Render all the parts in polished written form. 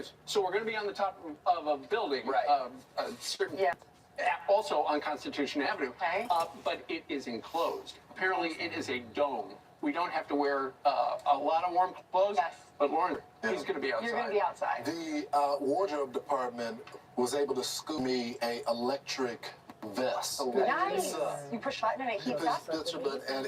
news. So we're going to be on the top of a building, right? Certain, yeah. Also on Constitution Avenue, okay. But it is enclosed. Apparently, it is a dome. We don't have to wear a lot of warm clothes. Yes. But Lauren, he's going to be outside. You're going to be outside. The wardrobe department was able to scoop me a electric vest. Nice. You push a button and it heats up. And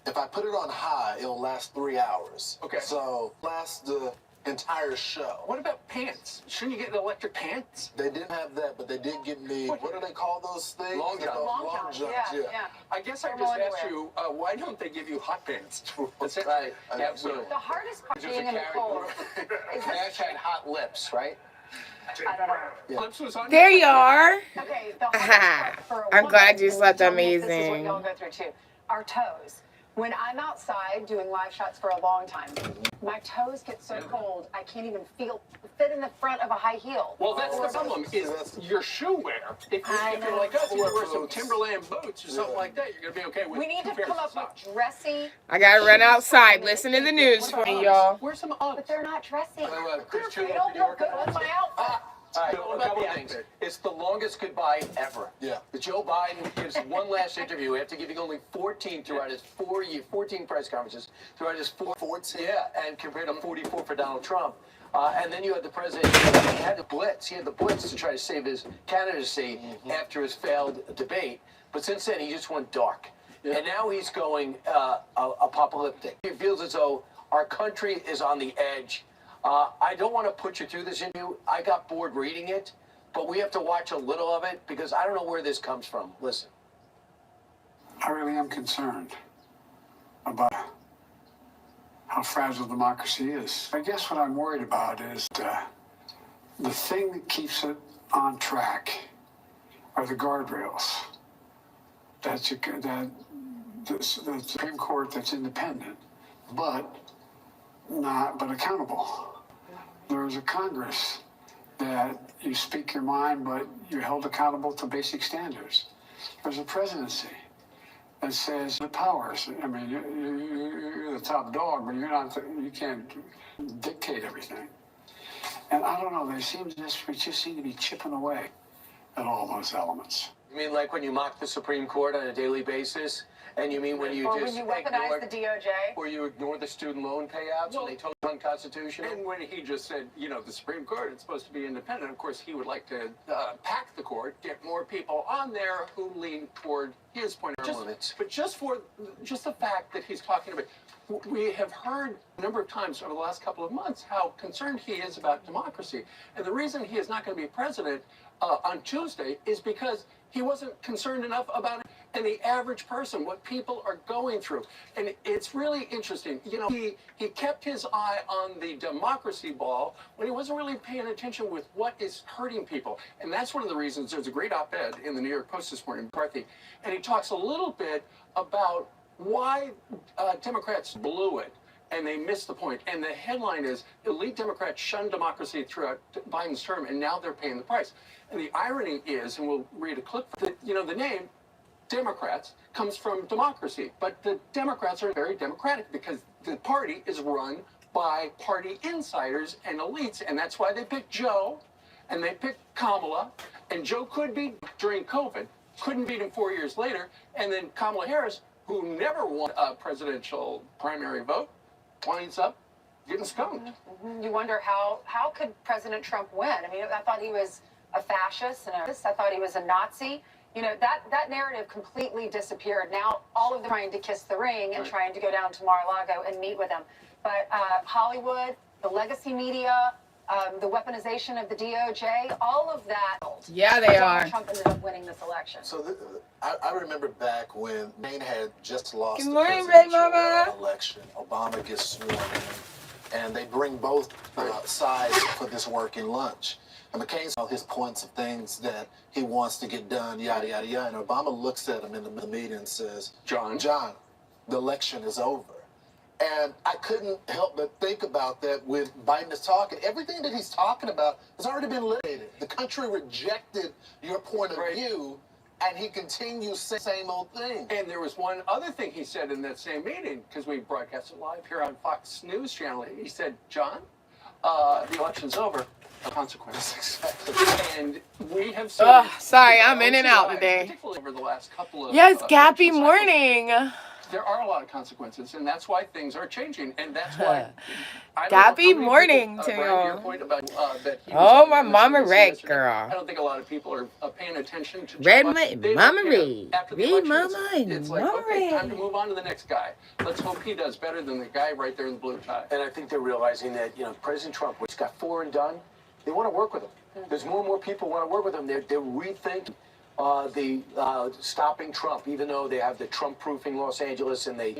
if I put it on high, it'll last 3 hours. Okay. So last the entire show. What about pants? Shouldn't you get electric pants? They didn't have that, but they did give me, what do they call those things? Long johns. Long johns, yeah. I guess I just asked you, why don't they give you hot pants? That's right. Absolutely. The hardest part being in the cold is Cash had hot lips, right? I don't know. Yeah. Lips was on There you are. Okay, the hardest part for a I'm woman, glad you slept tell me if amazing. This is what y'all go through too. Our toes. When I'm outside doing live shots for a long time, my toes get so cold I can't even fit in the front of a high heel. Well, that's the problem, is your shoe wear. If you're like us, you wear some Timberland boots or something like that, you're going to be okay with We need to come up with dressy. I gotta run outside. Listen to the news for me, y'all. Wear some Uggs. But they're not dressy. Chris They Chu, don't look good with my outfit. All right, What a about couple the of things. outfit? It's the longest goodbye ever. Yeah. Joe Biden gives one last interview after giving only 14 throughout his 14 press conferences throughout his 14. Yeah, and compared to 44 for Donald Trump. And then you had the president. He had the blitz. He had the blitz to try to save his candidacy after his failed debate. But since then, he just went dark. Yeah. And now he's going apocalyptic. He feels as though our country is on the edge. I don't want to put you through this interview. I got bored reading it, but we have to watch a little of it because I don't know where this comes from. Listen. I really am concerned about how fragile democracy is. I guess what I'm worried about is the thing that keeps it on track are the guardrails. The Supreme Court that's independent, but accountable. There's a Congress that you speak your mind, but you're held accountable to basic standards. There's a presidency that says the powers. I mean, you're the top dog, but you're not. You can't dictate everything. And I don't know. We just seem to be chipping away at all those elements. You mean like when you mock the Supreme Court on a daily basis? And you mean when you when you weaponize the DOJ? Or you ignore the student loan payouts when they told you unconstitutional? And when he just said, the Supreme Court is supposed to be independent, of course, he would like to pack the court, get more people on there who lean toward his point of view. But just the fact that he's talking about, we have heard a number of times over the last couple of months how concerned he is about democracy. And the reason he is not going to be president on Tuesday is because he wasn't concerned enough about it and the average person, what people are going through. And it's really interesting. He kept his eye on the democracy ball when he wasn't really paying attention with what is hurting people. And that's one of the reasons there's a great op-ed in the New York Post this morning, McCarthy. And he talks a little bit about why Democrats blew it and they missed the point. And the headline is, elite Democrats shunned democracy throughout Biden's term, and now they're paying the price. And the irony is, and we'll read a clip, that, the name Democrats comes from democracy. But the Democrats are very democratic because the party is run by party insiders and elites. And that's why they picked Joe and they picked Kamala. And Joe could beat during COVID, couldn't beat him 4 years later. And then Kamala Harris, who never won a presidential primary vote, winds up getting skunked. You wonder how could President Trump win? I mean, I thought he was a fascist and I thought he was a Nazi. That narrative completely disappeared. Now all of them trying to kiss the ring and trying to go down to Mar-a-Lago and meet with him. But Hollywood, the legacy media, the weaponization of the DOJ, all of that. Yeah, they are. Trump ended up winning this election. So I remember back when Maine had just lost Good the morning, presidential election. Obama gets sworn in, and they bring both sides for this working lunch. And McCain's all his points of things that he wants to get done, yada, yada, yada. And Obama looks at him in the meeting and says, John, the election is over. And I couldn't help but think about that when Biden is talking. Everything that he's talking about has already been litigated. The country rejected your point of view, and he continues saying the same old thing. And there was one other thing he said in that same meeting, because we broadcast it live here on Fox News Channel. He said, John, the election's over, consequences. And we have seen. Oh, sorry, I'm in and out today. Particularly over the last couple of. Yes, Gappy election cycles, morning. there are a lot of consequences, and that's why things are changing, and that's why. I don't know Gappy how many morning people, to Brian, to your y'all. point about, that he was Oh, on my Mama MSNBC Red yesterday. girl. I don't think a lot of people are paying attention to Red Trump. Ma- They don't Mama care. Red. After the Red election, Mama and it's like, Mama okay, time to Red. move on to the next guy. Let's hope he does better than the guy right there in the blue tie. And I think they're realizing that, President Trump, which got 4 and done, they want to work with him. There's more and more people want to work with him. They're rethinking the stopping Trump, even though they have the Trump-proofing Los Angeles and they.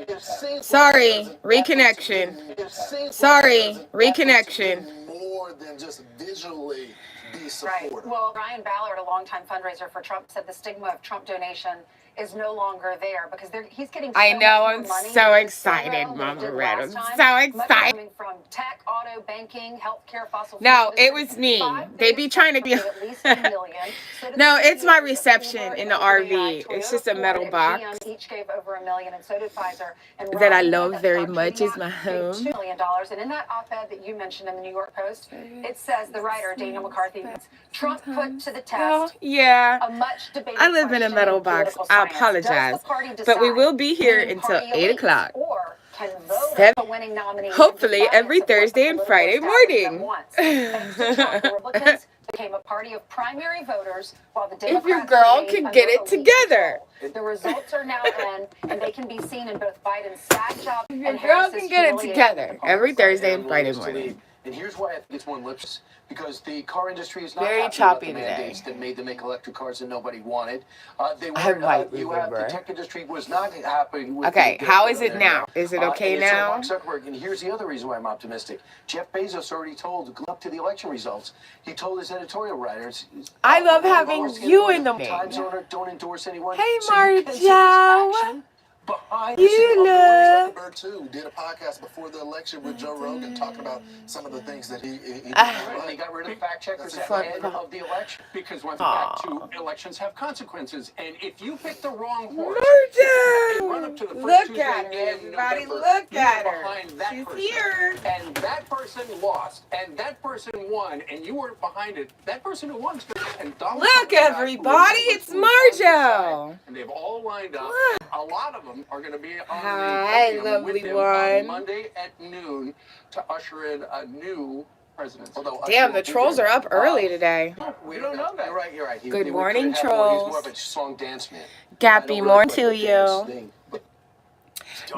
Sorry, reconnection. Sorry, reconnection. More than just visually be Right. supportive. Well, Ryan Ballard, a longtime fundraiser for Trump, said the stigma of Trump donation is no longer there because he's getting. I so know, much I'm more money so in this excited, program than he Mama did Red. last I'm time. so Much excited. coming from tech, auto, banking, healthcare, fossil fuel No, it industry. was me. 5 They be biggest trying to be. companies at least $1 million. So did No, the it's my CEOs of reception Uber in and the OpenAI, RV. It's just a Toyota, metal Ford, box and GM each gave over $1 million, and so did Pfizer. And that I Robinhood, love that very stock much, trading is my app, gave home. $2 million. And in that op-ed that you mentioned in the New York Post, it says the writer Daniel McCarthy, Trump put to the Well, test yeah. a much debated I live in a question metal in box. political I science. apologize. Does the party But we decide, will be here meaning until party 8 elites, o'clock. or can voters, Seven- the winning nominee, Hopefully simply buy every and support the Thursday and political Friday establishment morning. wants? Thanks to Trump, the Republicans became a party of primary voters, while the If Democrats your girl remained can under get it elite together. control. The results are now in, and they can be seen in both Biden's sad job If your and girl Harris's can get it humiliation together at the every polls. Thursday and Everyone Friday wants to morning. leave. And here's why I think it's more lips, because the car industry is not Very happy choppy about the today. mandates that made them make electric cars that nobody wanted. They I were, might you have the remember. tech industry was not happy with. Okay, the how get is it there now? Is it okay and it's now? Mark Zuckerberg, and here's the other reason why I'm optimistic. Jeff Bezos already told, up to the election results, he told his editorial writers. I love "We're having lowest you anyone in the Time meeting. zone don't endorse anyone. Hey, So you can see this Marjo. action behind You the scenes. love. Zuckerberg too did a podcast before the election with Joe Rogan talking about some of the things that he didn't And like. they got rid of the fact checkers That's at a the end fun- of the election. Because once back to elections have consequences, and if you pick the wrong horse, and run up to the Marjo! first Look Tuesday at her, in everybody. November, Look you at were her. behind that She's person, here. and that person lost, and that person won, and you were behind it. That person who won, and Donald Look, Trump got everybody, remembers it's who was on his Marjo. side, and they've all lined up. A lot of them are going to be on Hi, the podium lovely with him one. on Monday at noon to usher in a new presidency. Although Damn, the trolls are up early today. We don't know that. You're right. Good we morning, could have more. He's trolls. more of a song dance man. I Gappy don't really morning like to the dance you. thing, but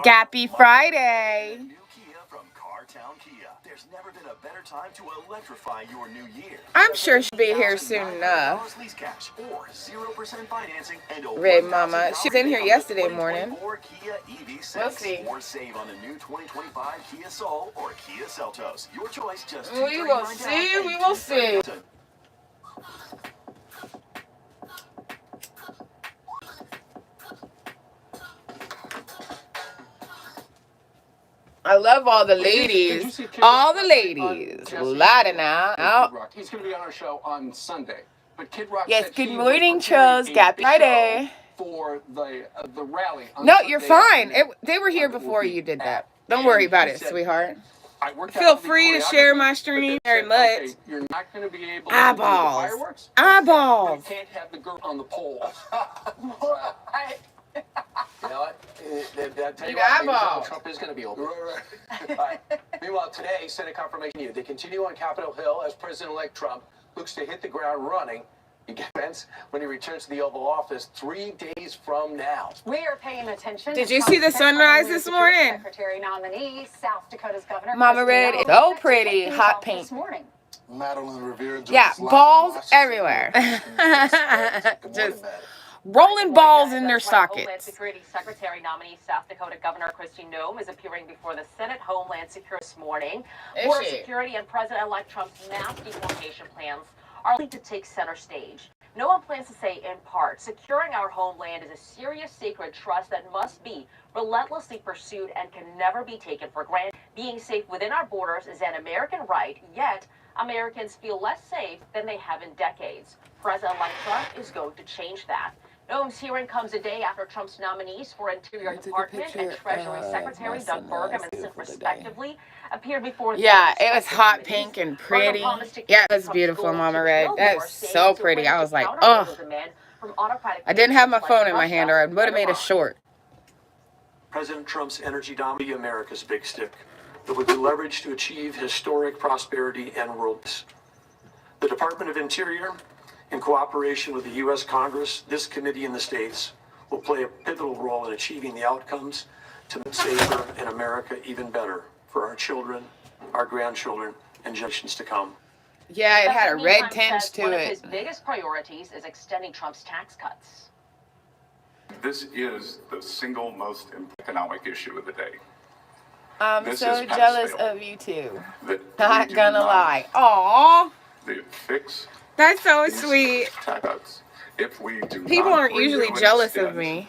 Gappy Friday. New Kia from Cartown Kia. There's never been a better time to electrify your new year. I'm sure she'll be here soon enough. $900 lease cash or 0% financing and a Red $1,000 Mama. She was in here rebate on the yesterday morning. 2024 Kia EV6. We'll see. Or save on the new 2025 Kia Soul or Kia Seltos. Your choice, just We will $239 see, down we and will see. $239. I love all the Did you ladies. see Kid All Rock the on ladies. Jesse? Lotta now. Kid Oh. Rock. He's going to be on our show on Sunday. But Kid Rock Yes, said good he morning, was preparing Charles. a Gappy big Friday. show for the rally. On No, Sunday you're fine. afternoon. They were here It will before be you did at- that. Don't and worry about he it, said, sweetheart. I worked out Feel all the free to share my choreography, stream but they very said, much. okay, you're not going to be able to do Eyeballs. the fireworks. Eyeballs. You can't have the girl on the pole. you know what? I'll tell Need you what, maybe eyeballs. Donald Trump is going to be open. Right. Meanwhile, today, Senate confirmation. They continue on Capitol Hill as President-elect Trump looks to hit the ground running. He gets when he returns to the Oval Office 3 days from now. We are paying attention. Did to you see the Trump's sunrise Homeland this Security morning? Secretary nominee, South Dakota's Governor. Mama Kristi Red Noem, is so set to pretty, kick things hot off pink. This morning. Madeline Revere. joins Yeah, us live balls from Washington. everywhere. Good morning, Just Maddie. rolling balls in their That's why Homeland sockets. Security Secretary nominee South Dakota Governor Kristi Noem is appearing before the Senate Homeland Security this morning. Is Border she? security and President-elect Trump's mass deportation plans are likely to take center stage. Noem plans to say, in part, securing our homeland is a serious sacred trust that must be relentlessly pursued and can never be taken for granted. Being safe within our borders is an American right, yet Americans feel less safe than they have in decades. President-elect Trump is going to change that. Noam's hearing comes a day after Trump's nominees for Interior Department and Treasury Secretary Doug Burgum and Singh, respectively, appeared before the it was hot pink and pretty. Yeah, it was beautiful, Mama Red. That is so pretty. I was like, oh. I didn't have my phone in my hand, or I would have made a short. President Trump's energy dominates America's big stick that would be leveraged to achieve historic prosperity and world peace. The Department of Interior, in cooperation with the U.S. Congress, this committee, and the states, will play a pivotal role in achieving the outcomes to make safer and America even better for our children, our grandchildren, and generations to come. Yeah, it had a red tinge to one it. Of his biggest priorities is extending Trump's tax cuts. This is the single most economic issue of the day. I'm This so is Pence jealous failure. of you two. That Not we do gonna not lie. Aww. fix That's so these sweet. tax cuts. If we do People not aren't usually renew and jealous of extend, me.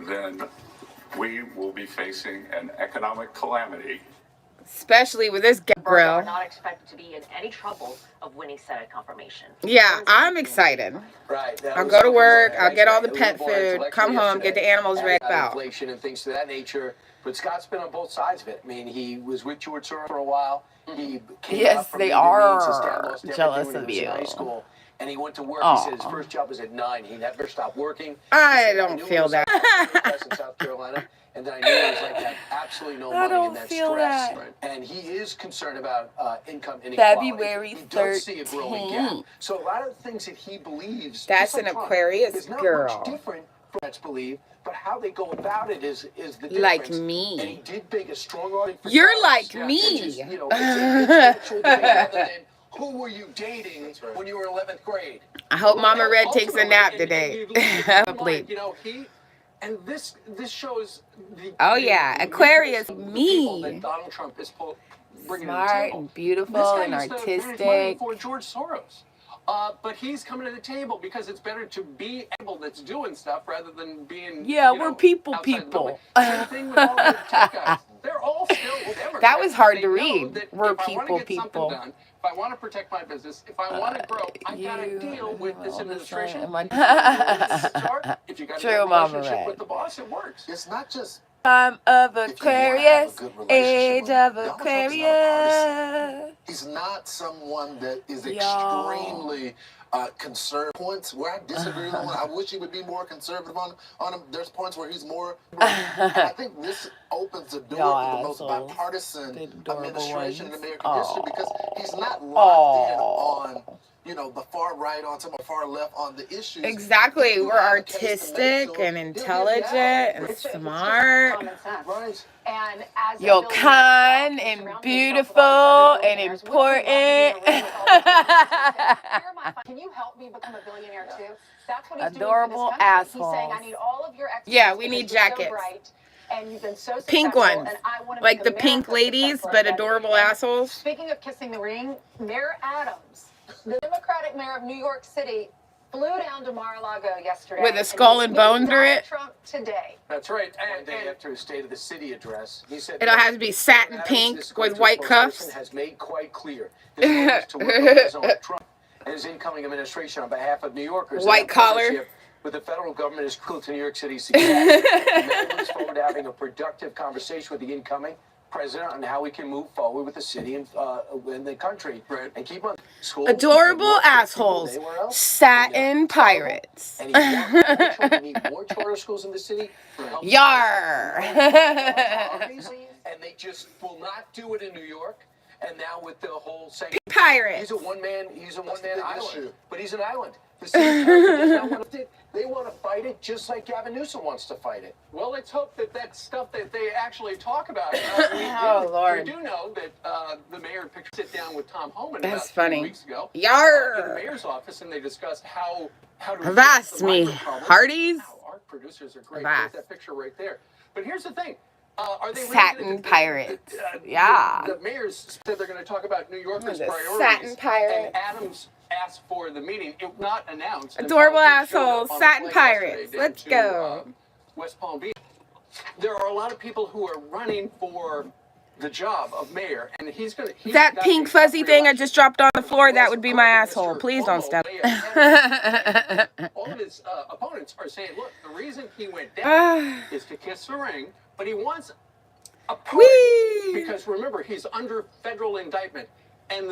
then we will be facing an economic calamity. Especially with this Burgum are grill. not expected to be in any trouble of winning Senate confirmation. Yeah, I'm excited. Right. I'll go to work, I'll get all the pet food, come home, get the animals ready out. Inflation and things of that nature. But Scott's been on both sides of it. I mean, he was with George Soros for a while. He came Yes, up from they meager means. His dad are lost everything jealous when he of was in you. high school, and he went to work. Aw. He said his first job was at 9. He never stopped working. I He said, don't knew feel it was that. in South Carolina, and then I knew it was like that absolutely no I money don't and that feel stress. that. And he is concerned about income inequality. February He does see a growing gap. 13th. So a lot of the things that he believes, That's just like an Trump, Aquarius is not girl. much different from what believe, but how they go about it is the difference. Like me. And he did make a strong argument for You're jobs. like Yeah. me. Which is, you know, it's an intellectual debate rather than who were you dating when you were 11th grade. I hope Mama Red takes a Ultimately, nap and today. you look at the Probably. you know, this shows the Oh, yeah, the Aquarius, weakness of the people me. that Donald Trump is bringing to the Smart table. and beautiful This guy and used to manage money artistic. for George Soros. But he's coming to the table because it's better to be able that's doing stuff rather than being. Yeah, you we're know, people, outside the people. building. Same thing with all the tech guys. They're all still Democrats. That was hard They to know read. that We're if I want to people, get people. something done, if I want to protect my business, if I want to grow, I gotta deal with this administration. If you got a True, good Mama relationship Red. with the boss, it works. It's not just I'm of if you wanna have a Aquarius, good relationship age with of him. Donald Trump's not a partisan. Aquarius. He's not someone that is Y'all. extremely concerned. Points where I disagree with him. I wish he would be more conservative on him. There's points where he's more. I think this opens the door Y'all to the most assholes. bipartisan The adorable administration in ones. American history because he's not locked in Aw. on, you know, the far right on some, or far left on the issues. Exactly. He We're have a case to make, artistic so and he'll get it intelligent out. and It's just smart. common sense. Right. And as a You're billionaire kind himself, and surround yourself with beautiful all these other and billionaires. Wouldn't you love to be in a important. room with all these billionaires? Here are my Can you help me become a billionaire too? That's what he's Adorable doing for this country. He's saying, assholes. I need all of your expertise. Yeah, we because need you're jackets. So bright, and you've been so successful, Pink ones. and I want to Like make the pink America ladies, successful but again. adorable And assholes. Speaking of kissing the ring, Mayor Adams, the Democratic mayor of New York City, flew down to Mar-a-Lago yesterday. With a skull and he bones meets through Donald it? Trump today. That's right. One day after his State of the City address, he said It'll have to be satin Adams, pink this with spokesperson, white cuffs. has made quite clear his willingness to work with President Trump and his incoming administration on behalf of New Yorkers. White And that collar. partnership with the federal government is crucial to New York City's success. The mayor looks forward to having a productive conversation with the incoming president on how we can move forward with the city and the country, and keep on schools. Adorable and more people assholes. than anywhere else. Satin pirates. And he need more charter schools in the city. to help Yar. and they just will not do it in New York. And now with the whole saying Pirates. he's a one-man big island, issue. but he's an island. The city council does not want to. They want to fight it just like Gavin Newsom wants to fight it. Well, let's hope that that stuff that they actually talk about. Lord. We do know that the mayor sit down with Tom Homan That's about funny. 2 weeks ago in the Yar. mayor's office, and they discussed how to Avast address the me. migrant problem. Hearties. Wow, our producers are great. Avast. There's that picture right there. But here's the thing. Are they really Satin gonna, pirates. Yeah. The mayors said they're going to talk about New Yorkers' The priorities. satin pirates. And Adams asked for the meeting. It was not announced. until Adorable he showed up assholes. on a Satin plane pirates. yesterday down Let's to, go. West Palm Beach. There are a lot of people who are running for the job of mayor, and he's going to... That pink fuzzy thing I just dropped on the floor, that would be my asshole. Please don't step. All of his opponents are saying, look, the reason he went down is to kiss the ring, but he wants a pardon because, remember, he's under federal indictment, and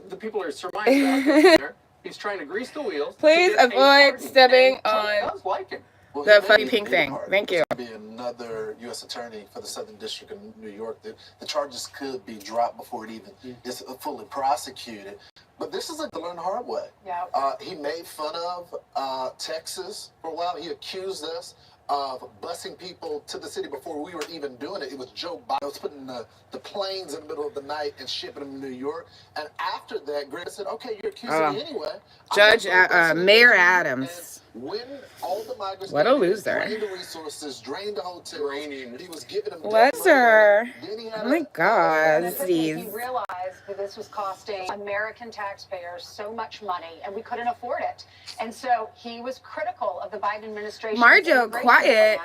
the people are surmising that he's trying to grease the wheels. Please avoid stepping on does like him. Well, the funny pink thing. Thank you. Be another U.S. attorney for the Southern District of New York. The charges could be dropped before it even is fully prosecuted. But this is to learn the hard way. Yeah. He made fun of Texas for a while. He accused us of busing people to the city before we were even doing it. It was Joe Biden was putting the planes in the middle of the night and shipping them to New York. And after that, Greg said, okay, you're accusing me anyway. Judge Mayor Adams. When all the migrants What a loser. drained the resources, drained the hotel, he was giving them Loser. Oh my God. He realized that this was costing American taxpayers so much money, and we couldn't afford it. And so he was critical of the Biden administration. Marjo, quiet.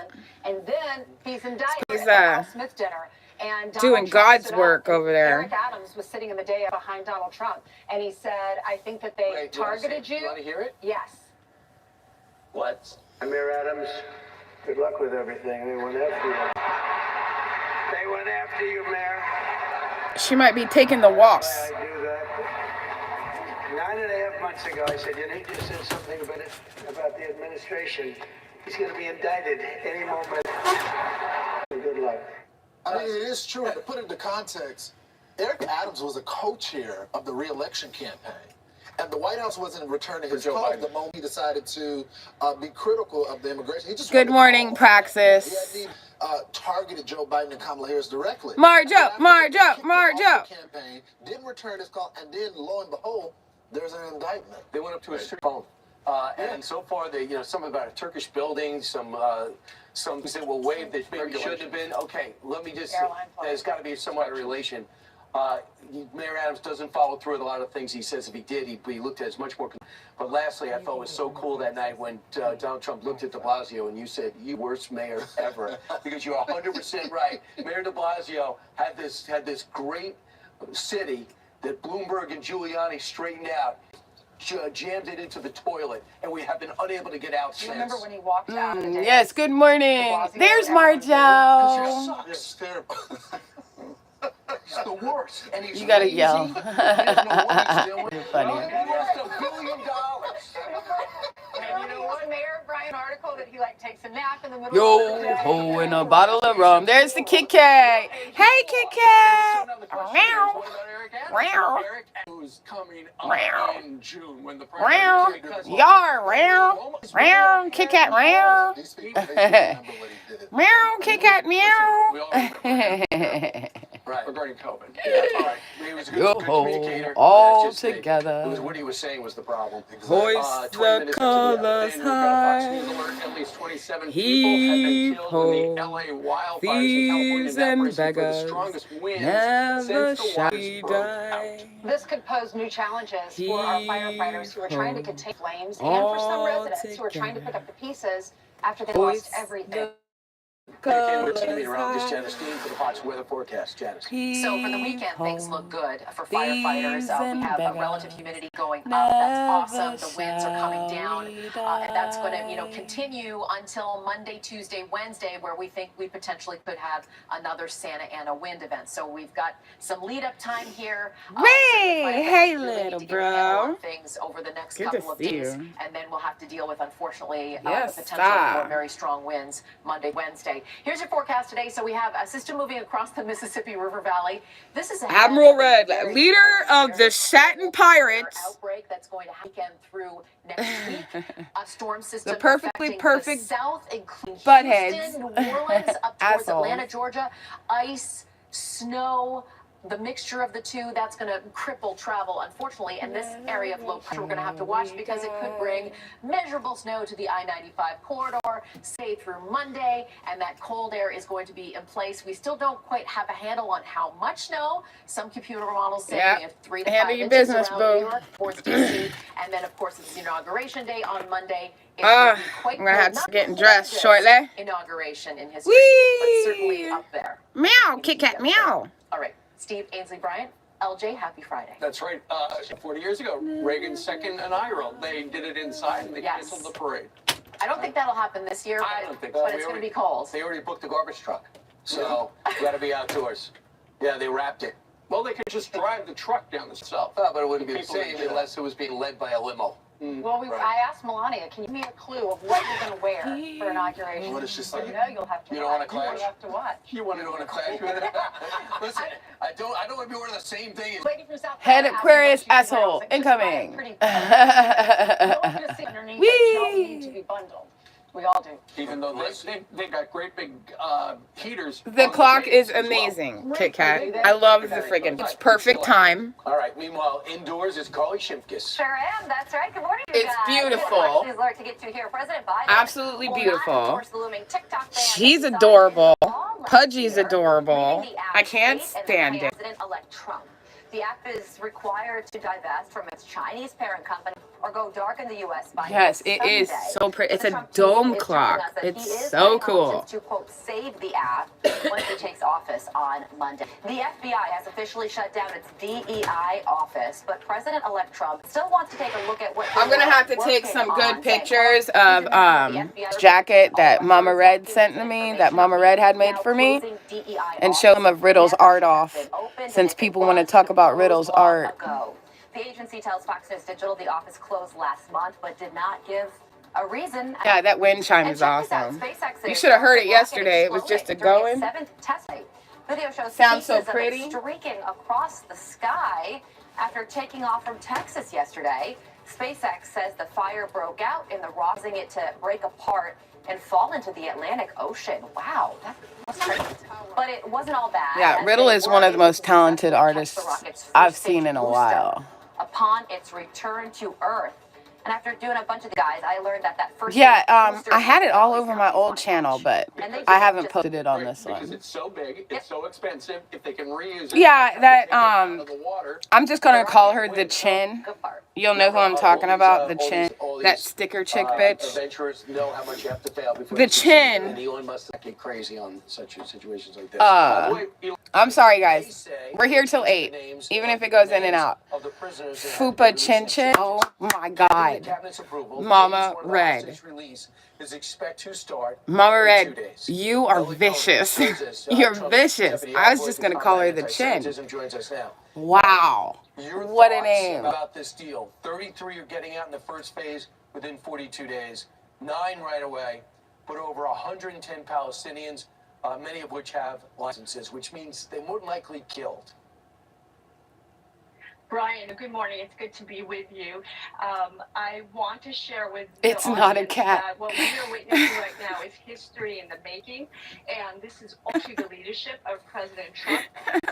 And then he's indicted He's, at the Al Smith dinner. And doing God's work over there. Eric Adams was sitting in the dais behind Donald Trump, and he said, I think that they targeted you. You want to hear it? Yes. What? Mayor Adams, good luck with everything. They went after you. They went after you, Mayor. She might be taking the walks. I do that. 9.5 months ago, I said, you need to say something about the administration. He's going to be indicted any moment. Good luck. I mean, it is true. To put it into context, Eric Adams was a co-chair of the re-election campaign. And the White House wasn't returning his call the moment he decided to be critical of the immigration. He just Good morning, Praxis. He targeted Joe Biden and Kamala Harris directly. Marjo. Campaign, didn't return his call, and then, lo and behold, there's an indictment. They went up to his street phone. And so far, they, something about a Turkish building, some said, well, wave that maybe shouldn't have been. Okay, let me just, there's got to be somewhat of relation. Mayor Adams doesn't follow through with a lot of things he says. If he did, he looked at as much more. But lastly, I thought it was so cool that night when Donald Trump looked at de Blasio and you said, you worst mayor ever. Because you're 100% right. Mayor de Blasio had this great city that Bloomberg and Giuliani straightened out. Jammed it into the toilet, and we have been unable to get out since. You remember when he walked out? Yes, good morning. There's Marjo. It's terrible. He's the worst. And he's You gotta lazy. yell. He doesn't know what he's doing. You're funny. He lost $1 billion. And you know what? Mayor Brian article that he takes a nap in the middle of the day. Yo, and a bottle of rum. There's the Kit Kat. Hey, Kit Kat. Meow. Meow. Eric, who's coming Meow. up in June when the Meow. president... Yar, meow. Meow. Kit Kat, meow. Meow, Kit Kat, meow. Right, regarding COVID. Yeah, all right. He was a good communicator. All Just, together. It was what he was saying was the problem. Hoist the colors high. At least 27 people have been killed in the LA wildfires in California. Thieves and The beggars strongest winds never since the shall waters broke out. die. This could pose new challenges for our firefighters who are trying to contain flames and for some residents who are trying to pick up the pieces after they lost everything. Colors Meteorologist Janice Dean for the Fox Weather Forecast. Janice. So for the weekend, things look good for firefighters. We have a relative humidity going up. That's awesome. The winds are coming down, and that's going to, continue until Monday, Tuesday, Wednesday, where we think we potentially could have another Santa Ana wind event. So we've got some lead-up time here. Hey, little bro. Things over the next Good to couple of see days, you. and then we'll have to deal with, unfortunately, Yes, the potential stop. for very strong winds Monday, Wednesday. Here's your forecast today. So we have a system moving across the Mississippi River Valley. This is Admiral Red, leader of the Satin Pirates. Outbreak that's going to happen through next week. A storm system The perfectly affecting perfect the south, including buttheads. Houston, New Orleans, up towards Assholes. Atlanta, Georgia. Ice, snow, the mixture of the two, that's going to cripple travel, unfortunately. And this area of low pressure we're going to have to watch because it could bring measurable snow to the I-95 corridor, say through Monday, and that cold air is going to be in place. We still don't quite have a handle on how much snow. Some computer models say we have 3 to 5 inches around New York towards DC. And then, of course, it's Inauguration Day on Monday. I'm going to have to get dressed shortly. Inauguration in history, but certainly up there. Meow, Kit Kat, meow. All right. Steve, Ainsley Bryant, LJ, happy Friday. That's right. 40 years ago, Reagan's second inaugural. They did it inside and they canceled the parade. I don't think that'll happen this year, I don't think so. But it's going to be cold. They already booked the garbage truck, so you got to be outdoors. Yeah, they wrapped it. Well, they could just drive the truck down the south. Oh, but it wouldn't be the same unless it was being led by a limo. Well, I asked Melania, can you give me a clue of what you're going to wear for inauguration? What did she say? No, you'll have to You don't want to clash? You'll have to watch. You want to clash with it? Listen, I don't want to be wearing the same thing. Head Aquarius asshole incoming. Wee. Need to be bundled. We all do. Even though they got great big heaters. The clock is amazing, Kit Kat. I love the friggin'. It's perfect time. All right. Meanwhile, indoors is Carly Shimkus. Sure am. That's right. Good morning, you It's guys. beautiful. There's to get to here. President Biden. Absolutely beautiful. Of course, the looming TikTok ban She's adorable. Pudgy's adorable. I can't stand it. President-elect Trump. The app is required to divest from its Chinese parent company or go dark in the U.S. by Yes, it Sunday. is so pretty. It's a Trump dome is clock. telling us that It's he is so getting cool. options to, quote, save the app once he takes office on Monday. The FBI has officially shut down its DEI office, but President-elect Trump still wants to take a look at what I'm gonna have to take some good pictures of jacket that Mama Red sent to me, that Mama Red had made for me, and show them of Riddle's art off, since people want to talk about Riddle's art. The agency tells Fox News Digital the office closed last month, but did not give a reason. Yeah, that wind chime is awesome. You should have heard it yesterday. It was just a going. Video shows sounds so pieces of it pretty. streaking across the sky after taking off from Texas yesterday. SpaceX says the fire broke out in the rock, causing it to break apart and fall into the Atlantic Ocean. Wow, that's crazy. But it wasn't all bad. Yeah, Riddle is one of the most talented artists I've seen in a while. Upon its return to Earth. And after doing a bunch of the guys, I learned that first I had it all over my old channel, but I haven't posted it on this Because one. it's so big, it's so expensive. If they can reuse it, Yeah, that out of the water. I'm just gonna call her the Chin. You'll know who I'm talking about, the Chin, that sticker chick bitch. Adventurers know how much you have to fail before The you succeed, Chin. and Elon Musk get crazy on such situations like this. By the way, I'm sorry, guys. We're here till 8, even if it goes in and out. of the prisoners that Fupa Chin Chin. Oh my God. Cabinet's approval, Mama phase one of the Red. hostage release is expect to start Mama in Red, 2 days. you are vicious. You're vicious. I was just gonna call her the Chin. Joins us now. Wow. Your What a thoughts name. about this deal? 33 are getting out in the first phase within 42 days. 9 right away, but over 110 Palestinians, many of which have licenses, which means they more than likely killed. Brian, good morning. It's good to be with you. I want to share with It's the not a audience cat. that what we are witnessing right now is history in the making, and this is all to the leadership of President Trump.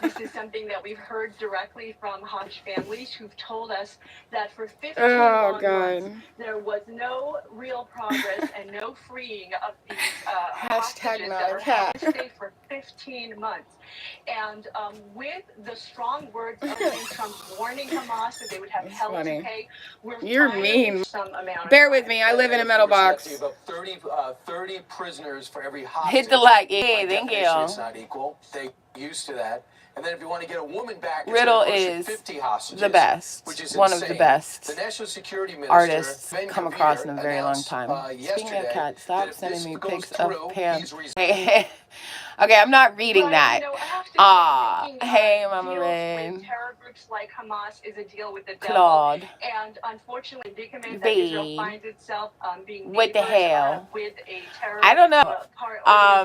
This is something that we've heard directly from Hodge families who've told us that for 15 long months, there was no real progress and no freeing of these hostages that were held to stay for 15 months. And with the strong words of President Trump warning Hamas that they would have hell to pay, You're mean. Some amount Bear with me. I live in a metal box. About 30 prisoners for every hostage. Hit the like. Yeah, thank you. It's not equal. They used to that. And then if you want to get a woman back, it's Riddle gonna push is 50 hostages, the best. which is One of the insane. best The National Security Minister, artists Ben come Gvir, across in a very long announced, time. Speaking of yesterday cats, that stop if sending this me goes pics through, of Pam. he's Okay, I'm not reading that. You know, I have to say, Ah, making, hey, Mama deals Red. with terror groups like Hamas is a deal with the devil. Claude. And unfortunately, the predicament that Babe. Israel finds itself being What the neighbors, hell? with a terrorist, I don't know.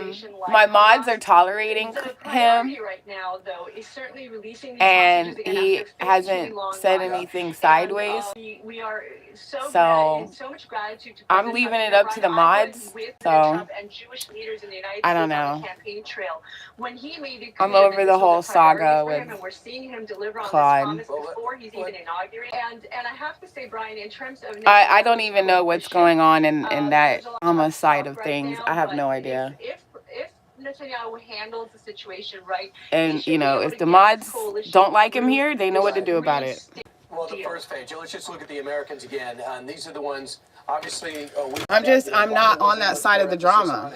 organization like My mods Hamas. are tolerating The him, priority right now, though, is certainly releasing these and hostages again he after 15 hasn't long said months. anything sideways. We are so So, much gratitude to I'm President leaving Trump. it up to the I was mods, with so Trump and Jewish leaders in the United I don't States on know. the campaign campaign trail. When he made it I'm clear over that the this whole was a priority saga for him, with and we're seeing him deliver on Claude. this promise before he's even inaugurated. And I have to say, Brian, in terms of I don't even know what's going on in that there's a lot Hamas side talk of right things. now, I have but no idea. If Netanyahu handles the situation right, he And, should you be know, able if to the get his mods coalition don't like him through here, they know what to do about it. Well, the first page. Let's just look at the Americans again. And these are the ones, obviously. I'm not on that side of the drama.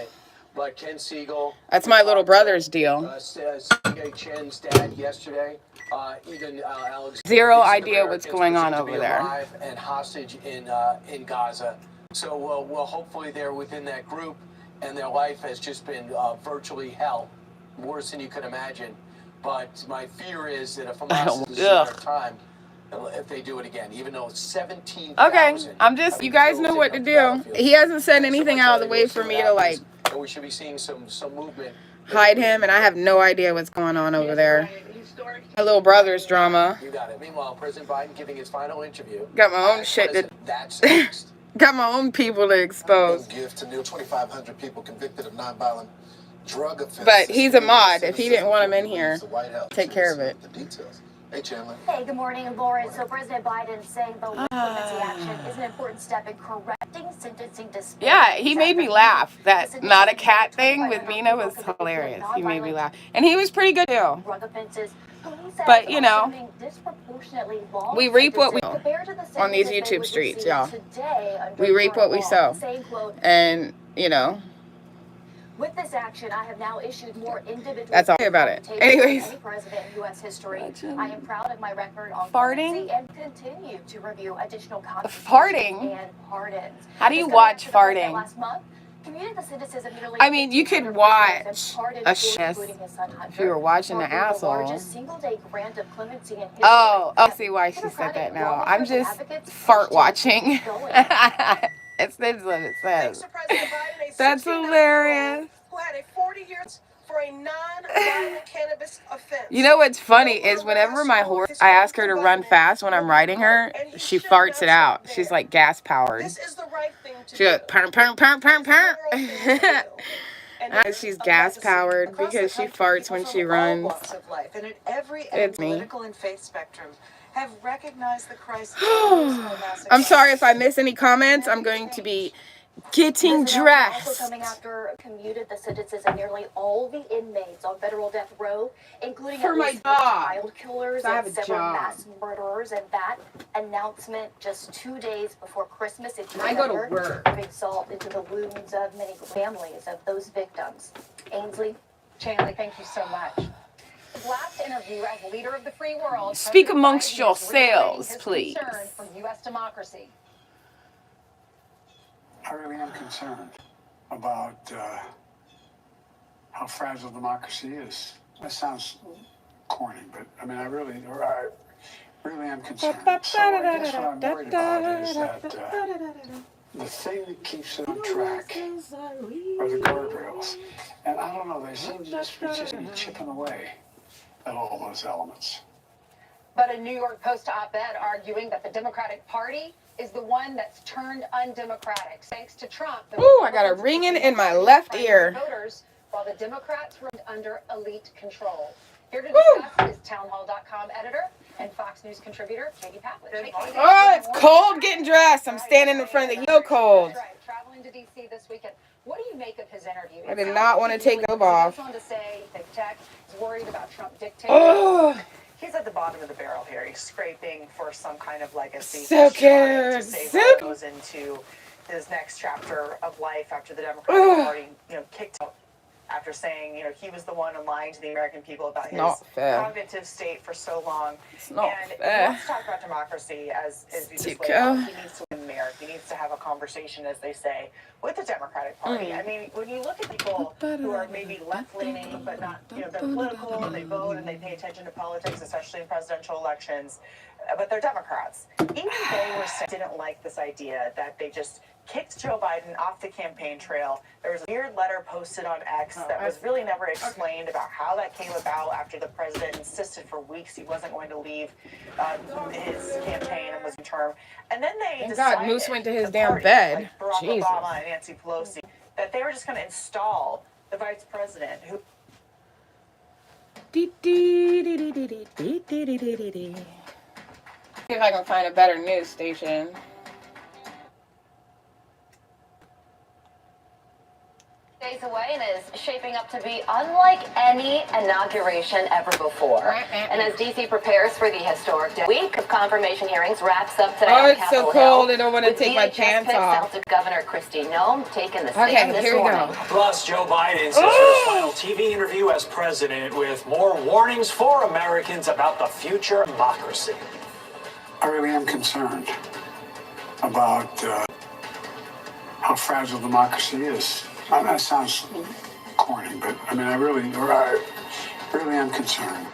But Ken Siegel. That's my little brother's deal. C.J. Chen's dad yesterday. Even Alex. Zero idea what's going on over there. Alive and hostage in Gaza. So well, hopefully they're within that group, and their life has just been virtually hell, worse than you could imagine. But my fear is that if Hamas is their time, if they do it again, even though it's 17,000. Okay, you guys know what to do. He hasn't said anything out of the way for me to, like, and we should be seeing some movement. Hide him, and I have no idea what's going on over there. My little brother's drama. You got it. Meanwhile, President Biden giving his final interview. Got my own shit to... That's next. Got my own people to expose. Give to nearly 2,500 people convicted of nonviolent drug offenses. But he's a mod. If he didn't want him in here, take care of it. The details. Hey, Chandler. Hey, good morning, Lauren. So President Biden saying the clemency action is an important step in correcting sentencing disputes. Yeah, he made me laugh. That not a cat thing with Mina was hilarious. He made me laugh. And he was pretty good too. But, you know, we reap what we sow on these YouTube streets, y'all. We reap what we sow. And, you know. With this action, I have now issued more individual. That's all about it. Anyways. Any president in U.S. history. I am proud of my record on farting and continue to review additional farting and pardons. How do you watch farting? Last month, commuted the sentences of nearly I mean, you could watch a shit if you were watching the asshole. Oh, I see why she said that now. I'm just fart watching. It's what it says. That's hilarious. Who had a 40 years for a non-violent cannabis offense. You know what's funny is whenever my horse, I ask her to run fast when I'm riding her, she farts it out. She's like gas powered. This is the right thing to she goes purr purr purr purr purr. She's gas powered because she farts when she runs. And at every it's me. Political and faith spectrum have recognized the crisis. I'm sorry if I miss any comments. I'm going to be getting dressed. Coming after commuted the sentences of nearly all the inmates on federal death row, including at least child killers and several mass murderers, and that announcement just 2 days before Christmas. I go to work. Big salt into the wounds of many families of those victims. Ainsley, Chandler, thank you so much. Last interview as leader of the free world. Speak amongst yourselves, please. For U.S. democracy. I really am concerned about how fragile democracy is. That sounds corny, but I mean, I really am concerned. So I guess what I'm worried about is that the thing that keeps it on track are the guardrails. And I don't know, they seem to just be chipping away at all those elements. But a New York Post op-ed arguing that the Democratic Party is the one that's turned undemocratic. Thanks to Trump. Ooh, I got a ringing in my left ear. Voters, while the Democrats were under elite control. Here to discuss is townhall.com editor and Fox News contributor Katie Pavlich. Oh, it's cold getting dressed. I'm standing in front of the cold. Traveling to D.C. this weekend. What do you make of his interview? I did not want to take them off. To say Big Tech is worried about Trump dictating. He's at the bottom of the barrel here. He's scraping for some kind of legacy. So good. So goes into his next chapter of life after the Democratic Party, kicked out after saying, he was the one lying to the American people about his cognitive state for so long. It's not and fair. Let's talk about democracy as we just laid out. He needs to win there. He needs to have a conversation, as they say, with the Democratic Party. I mean, when you look at people who are maybe left-leaning, but not, they're political, they vote, and they pay attention to politics, especially in presidential elections, but they're Democrats. Even they didn't like this idea that they just kicked Joe Biden off the campaign trail. There was a weird letter posted on X that was really never explained about how that came about after the president insisted for weeks he wasn't going to leave his campaign and was in term. And then they decided, God, Moose went to his damn bed. Like Barack Jesus. Obama and Nancy Pelosi, that they were just going to install the vice president who See if I can find a better news station. Days away and is shaping up to be unlike any inauguration ever before. And as D.C. prepares for the historic week of confirmation hearings wraps up today on it's so cold. I don't want to take my pants off. South Governor Kristi Noem taking the stand Okay, this here we morning. go. Plus, Joe Biden says his final TV interview as president with more warnings for Americans about the future of democracy. I really am concerned about how fragile democracy is. That sounds corny, but I mean, I really am concerned.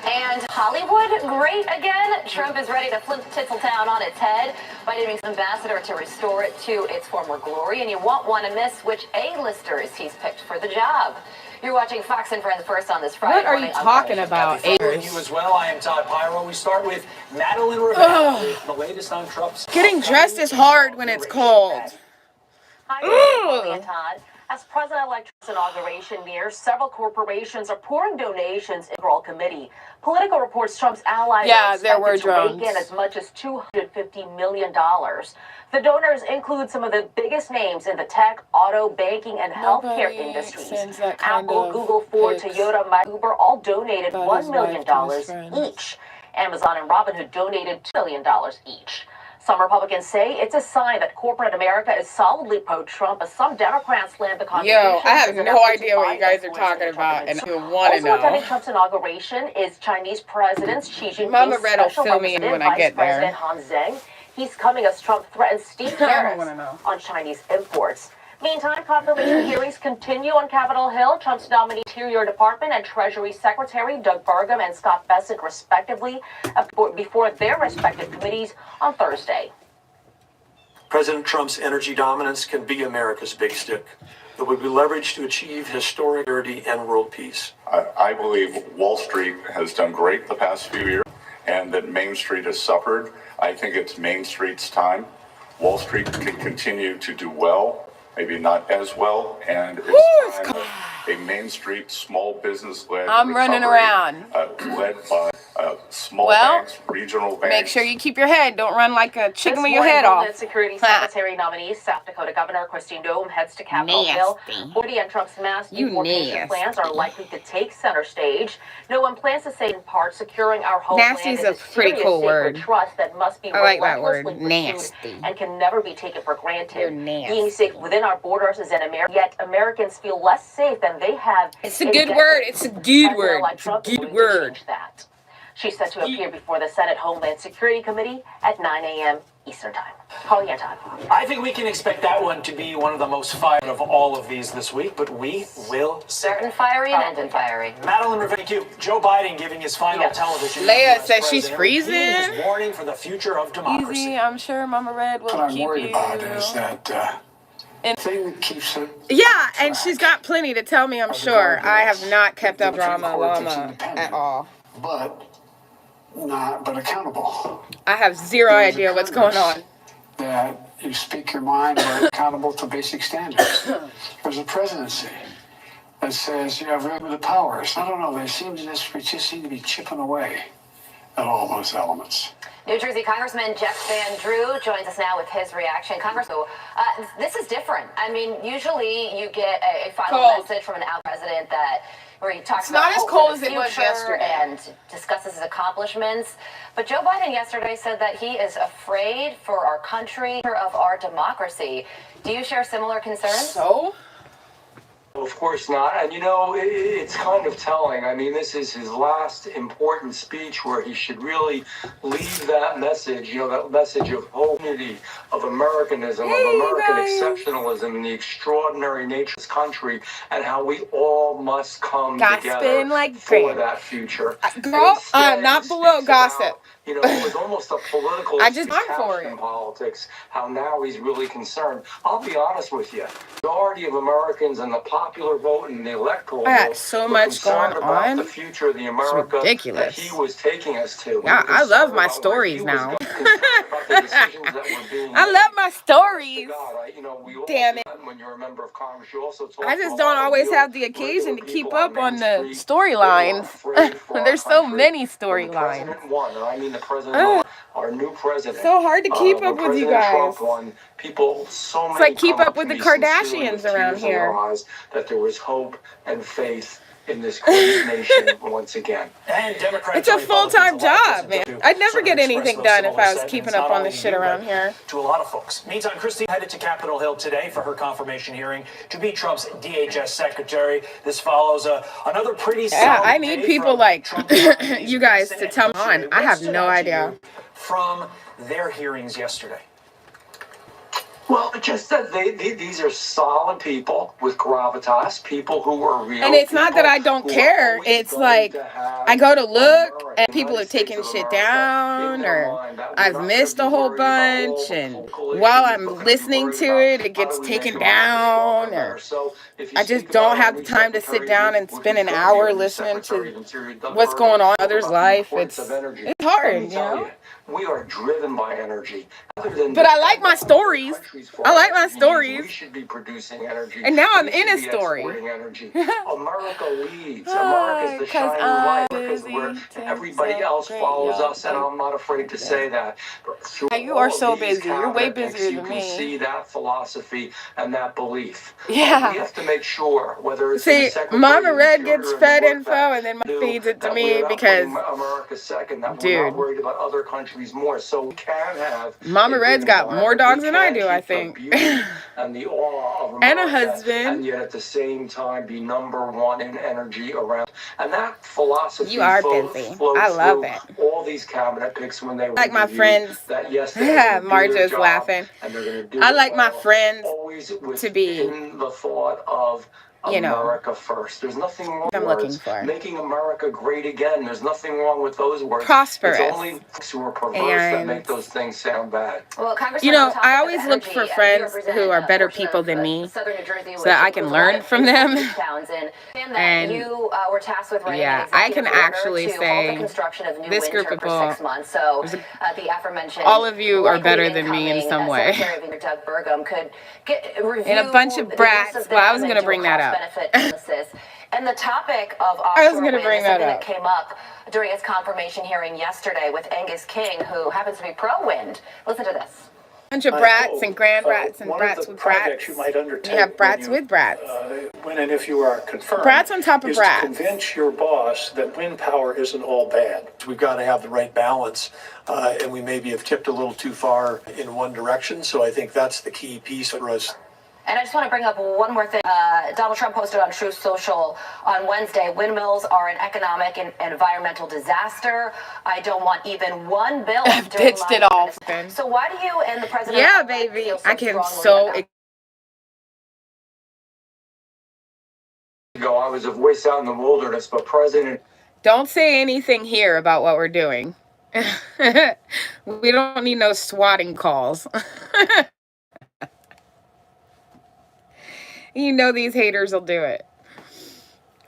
And Hollywood, great again. Trump is ready to flip Tinseltown on its head by naming his ambassador to restore it to its former glory. And you won't want to miss which A-listers he's picked for the job. You're watching Fox and Friends First on this Friday. What are you talking about? You as well. I am Todd Pyro. We start with Madeline Rivera, with the latest on Trump's. Getting dressed is hard when it's cold. Hi, Molly and Todd. As President-elect Trump's inauguration nears, several corporations are pouring donations in the gorl committee. Political reports Trump's allies are expected to rake in as much as $250 million. The donors include some of the biggest names in the tech, auto, banking, and healthcare industries. Apple, Google, Ford, Toyota, Uber all donated $1 million each. Amazon and Robinhood donated $2 million each. Some Republicans say it's a sign that corporate America is solidly pro-Trump, as some Democrats slammed the Constitution. Yo, I have no idea what you guys are talking about, and I don't want to know. Also attending Trump's inauguration is Chinese President Xi Jinping's Mama Red will special fill me in when I get Vice there. President Han Zheng. He's coming as Trump threatens steep tariffs on Chinese imports. Meantime, confirmation hearings continue on Capitol Hill. Trump's nominee Interior Department and Treasury Secretary Doug Burgum and Scott Bessent, respectively, before their respective committees on Thursday. President Trump's energy dominance can be America's big stick. It would be leveraged to achieve historic security and world peace. I believe Wall Street has done great the past few years and that Main Street has suffered. I think it's Main Street's time. Wall Street can continue to do well, maybe not as well, and it's time a Main Street small business-led I'm running around. Led by small banks, regional banks. Make sure you keep your head. Don't run like a chicken with your head This off. morning, Security Secretary nominee South Dakota Governor Kristi Noem heads to Capitol Hill. Woody and Trump's mass deportation plans are likely to take center stage. Noem plans to say in part, securing our homeland Nasty's is a pretty cool word. Trust that must be I like that relentlessly word. pursued Nasty. and can never be taken for granted. You're nasty. Being safe within our borders is an America. Yet Americans feel less safe than they have. It's a good word. It's a good word. It's a good word. That. She's set to appear before the Senate Homeland Security Committee at 9 a.m. Eastern Time. Calling time. I think we can expect that one to be one of the most fiery of all of these this week, but we will see. Certain fiery and ending fiery. Madeline Rivera, thank you. Joe Biden giving his final television. Leia says she's freezing. His warning for the future of democracy. Easy, I'm sure Mama Red will What I'm keep worried you. about is that thing that keeps it. Yeah, and she's got plenty to tell me, I'm sure. I have not kept up drama llama at all. But accountable. I have zero idea what's going on. That you speak your mind and are accountable to basic standards. There's a presidency that says you have limited powers. I don't know. We just seem to be chipping away at all those elements. New Jersey Congressman Jeff Van Drew joins us now with his reaction. Congressman, this is different. I mean, usually you get a final message from an out president where he talks about not as cold as it was yesterday and discusses his accomplishments. But Joe Biden yesterday said that he is afraid for our country, of our democracy. Do you share similar concerns? So? Of course not. And you know, it's kind of telling. I mean, this is his last important speech where he should really leave that message, you know, that message of unity, of Americanism, of American exceptionalism, and the extraordinary nature of this country, and how we all must come together like for that future. Girl, I'm not below gossip. You know, it was almost a political I just gone for in it. politics, how now he's really concerned. I'll be honest with you. The majority of Americans in the popular vote and the electoral I vote got so were much going concerned about the on. future of the It's America that ridiculous. he was taking us to. Yeah, I love my stories now. I love my stories. Damn it. When you're a member of Congress, you also talk I to just a don't lot of always real, have the occasion to regular keep people on up on Main the Street who are storylines. afraid for our There's so country. many When the storylines. president won, and I mean the president, our new president. So hard to keep when up with you President guys. Trump won, people, so It's many like keep come up to with the me sincerely Kardashians with around tears in their here. eyes that there was hope and faith in this great nation once again. And It's a full-time job, man. I'd never get anything done if I was keeping up on the shit around here. To a lot of folks. Meantime, Christie headed to Capitol Hill today for her confirmation hearing to be Trump's DHS secretary. This follows another pretty solid I need people like you guys to tell me on. I have no idea. From their hearings yesterday. Well, just that these are solid people with gravitas, people who are real. And it's not that I don't care. It's like I go to look and people are taking shit down or I've missed a whole bunch. And while I'm listening to it, it gets taken down. Or I just don't have the time to sit down and spend an hour listening to what's going on in others' life. It's hard, you know? We are driven by energy. But I like my stories. I like my stories. We should be producing energy. And now I'm in a story. Energy. America leads. America's the shining light because where everybody else follows us, and I'm not afraid to say that. You are so busy. You're way busier than me. You can see that philosophy and that belief. Yeah. We have to make sure whether it's see, Mama Red gets fed info and then feeds it to me because, America second, that dude, we're not worried about other countries more. So we can have Mama Red's got more dogs than I do, I think. And the awe of America, and a husband. And yet at the same time be #1 in energy around. And that philosophy you are busy. I love it. All these cabinet picks when they were like my friends. That yes, Marjo's laughing. And they're gonna do I like my friends to be in the thought of America first. There's nothing wrong with looking for. Making America great again. There's nothing wrong with those words. Prosperous. It's only folks who are perverse that make those things sound bad. Well, you know, I always look for friends who are better people than me so that I can learn from them. And you were tasked with yeah, I can actually say this group of people, so the aforementioned all of you are better than me in some way. Doug Burgum could and a bunch of brats. Well, I was going to bring that up. And the topic of I was going to bring that up. That came up during his confirmation hearing yesterday with Angus King, who happens to be pro-wind. Listen to this. Bunch of brats and grand brats and brats with brats. You might undertake. You have brats with brats. When and if you are confirmed, brats on top of brats. To convince your boss that wind power isn't all bad. We've got to have the right balance, and we maybe have tipped a little too far in one direction. So I think that's the key piece for us. And I just want to bring up one more thing. Donald Trump posted on Truth Social on Wednesday, windmills are an economic and environmental disaster. I don't want even one bill. Ditched it all. So why do you and the president? Yeah, baby. I can so. I was a voice out in the wilderness, but President. Don't say anything here about what we're doing. We don't need no swatting calls. You know these haters will do it.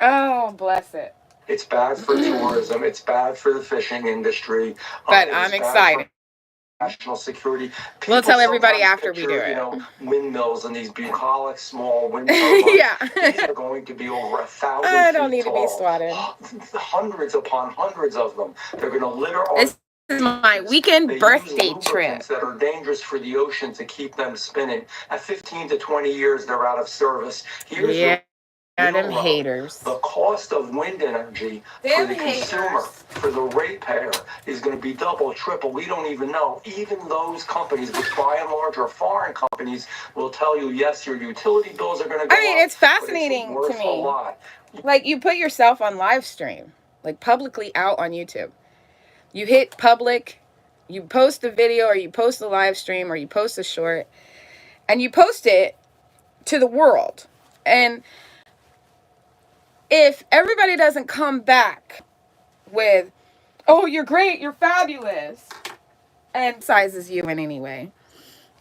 Oh, bless it. It's bad for tourism. It's bad for the fishing industry. But I'm excited. National security. We'll tell everybody after we do it. You know, windmills and these bucolic small windmills. Yeah. These are going to be over 1,000 I don't need tall. to be swatted. Hundreds upon hundreds of them. They're going to litter all. This is my weekend birthday trip. That are dangerous for the ocean to keep them spinning. At 15 to 20 years, they're out of service. Here's them haters. The cost of wind energy for the consumer, for the ratepayer, is going to be double, triple. We don't even know. Even those companies, which by and large are foreign companies, will tell you, yes, your utility bills are going to go up. I mean, it's fascinating to me. Like, you put yourself on live stream, like publicly out on YouTube. You hit public, you post a video or you post a live stream or you post a short, and you post it to the world. And if everybody doesn't come back with, Oh, you're great. You're fabulous. And sizes you in any way.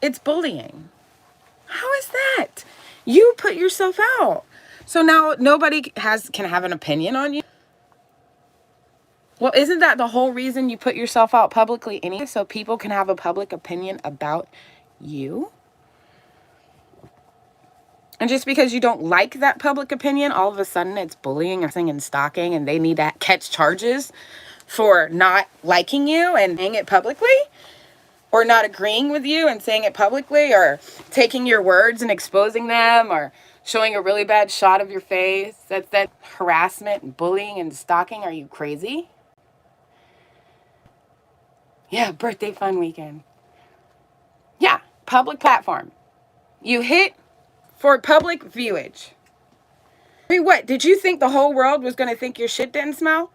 It's bullying. How is that? You put yourself out. So now nobody can have an opinion on you? Well, isn't that the whole reason you put yourself out publicly anyway? So people can have a public opinion about you? And just because you don't like that public opinion, all of a sudden it's bullying and stalking, and they need to catch charges for not liking you and saying it publicly? Or not agreeing with you and saying it publicly, or taking your words and exposing them, or showing a really bad shot of your face? That's harassment and bullying and stalking. Are you crazy? Yeah, birthday fun weekend. Yeah, public platform. You hit for public viewage. I mean, what? Did you think the whole world was going to think your shit didn't smell?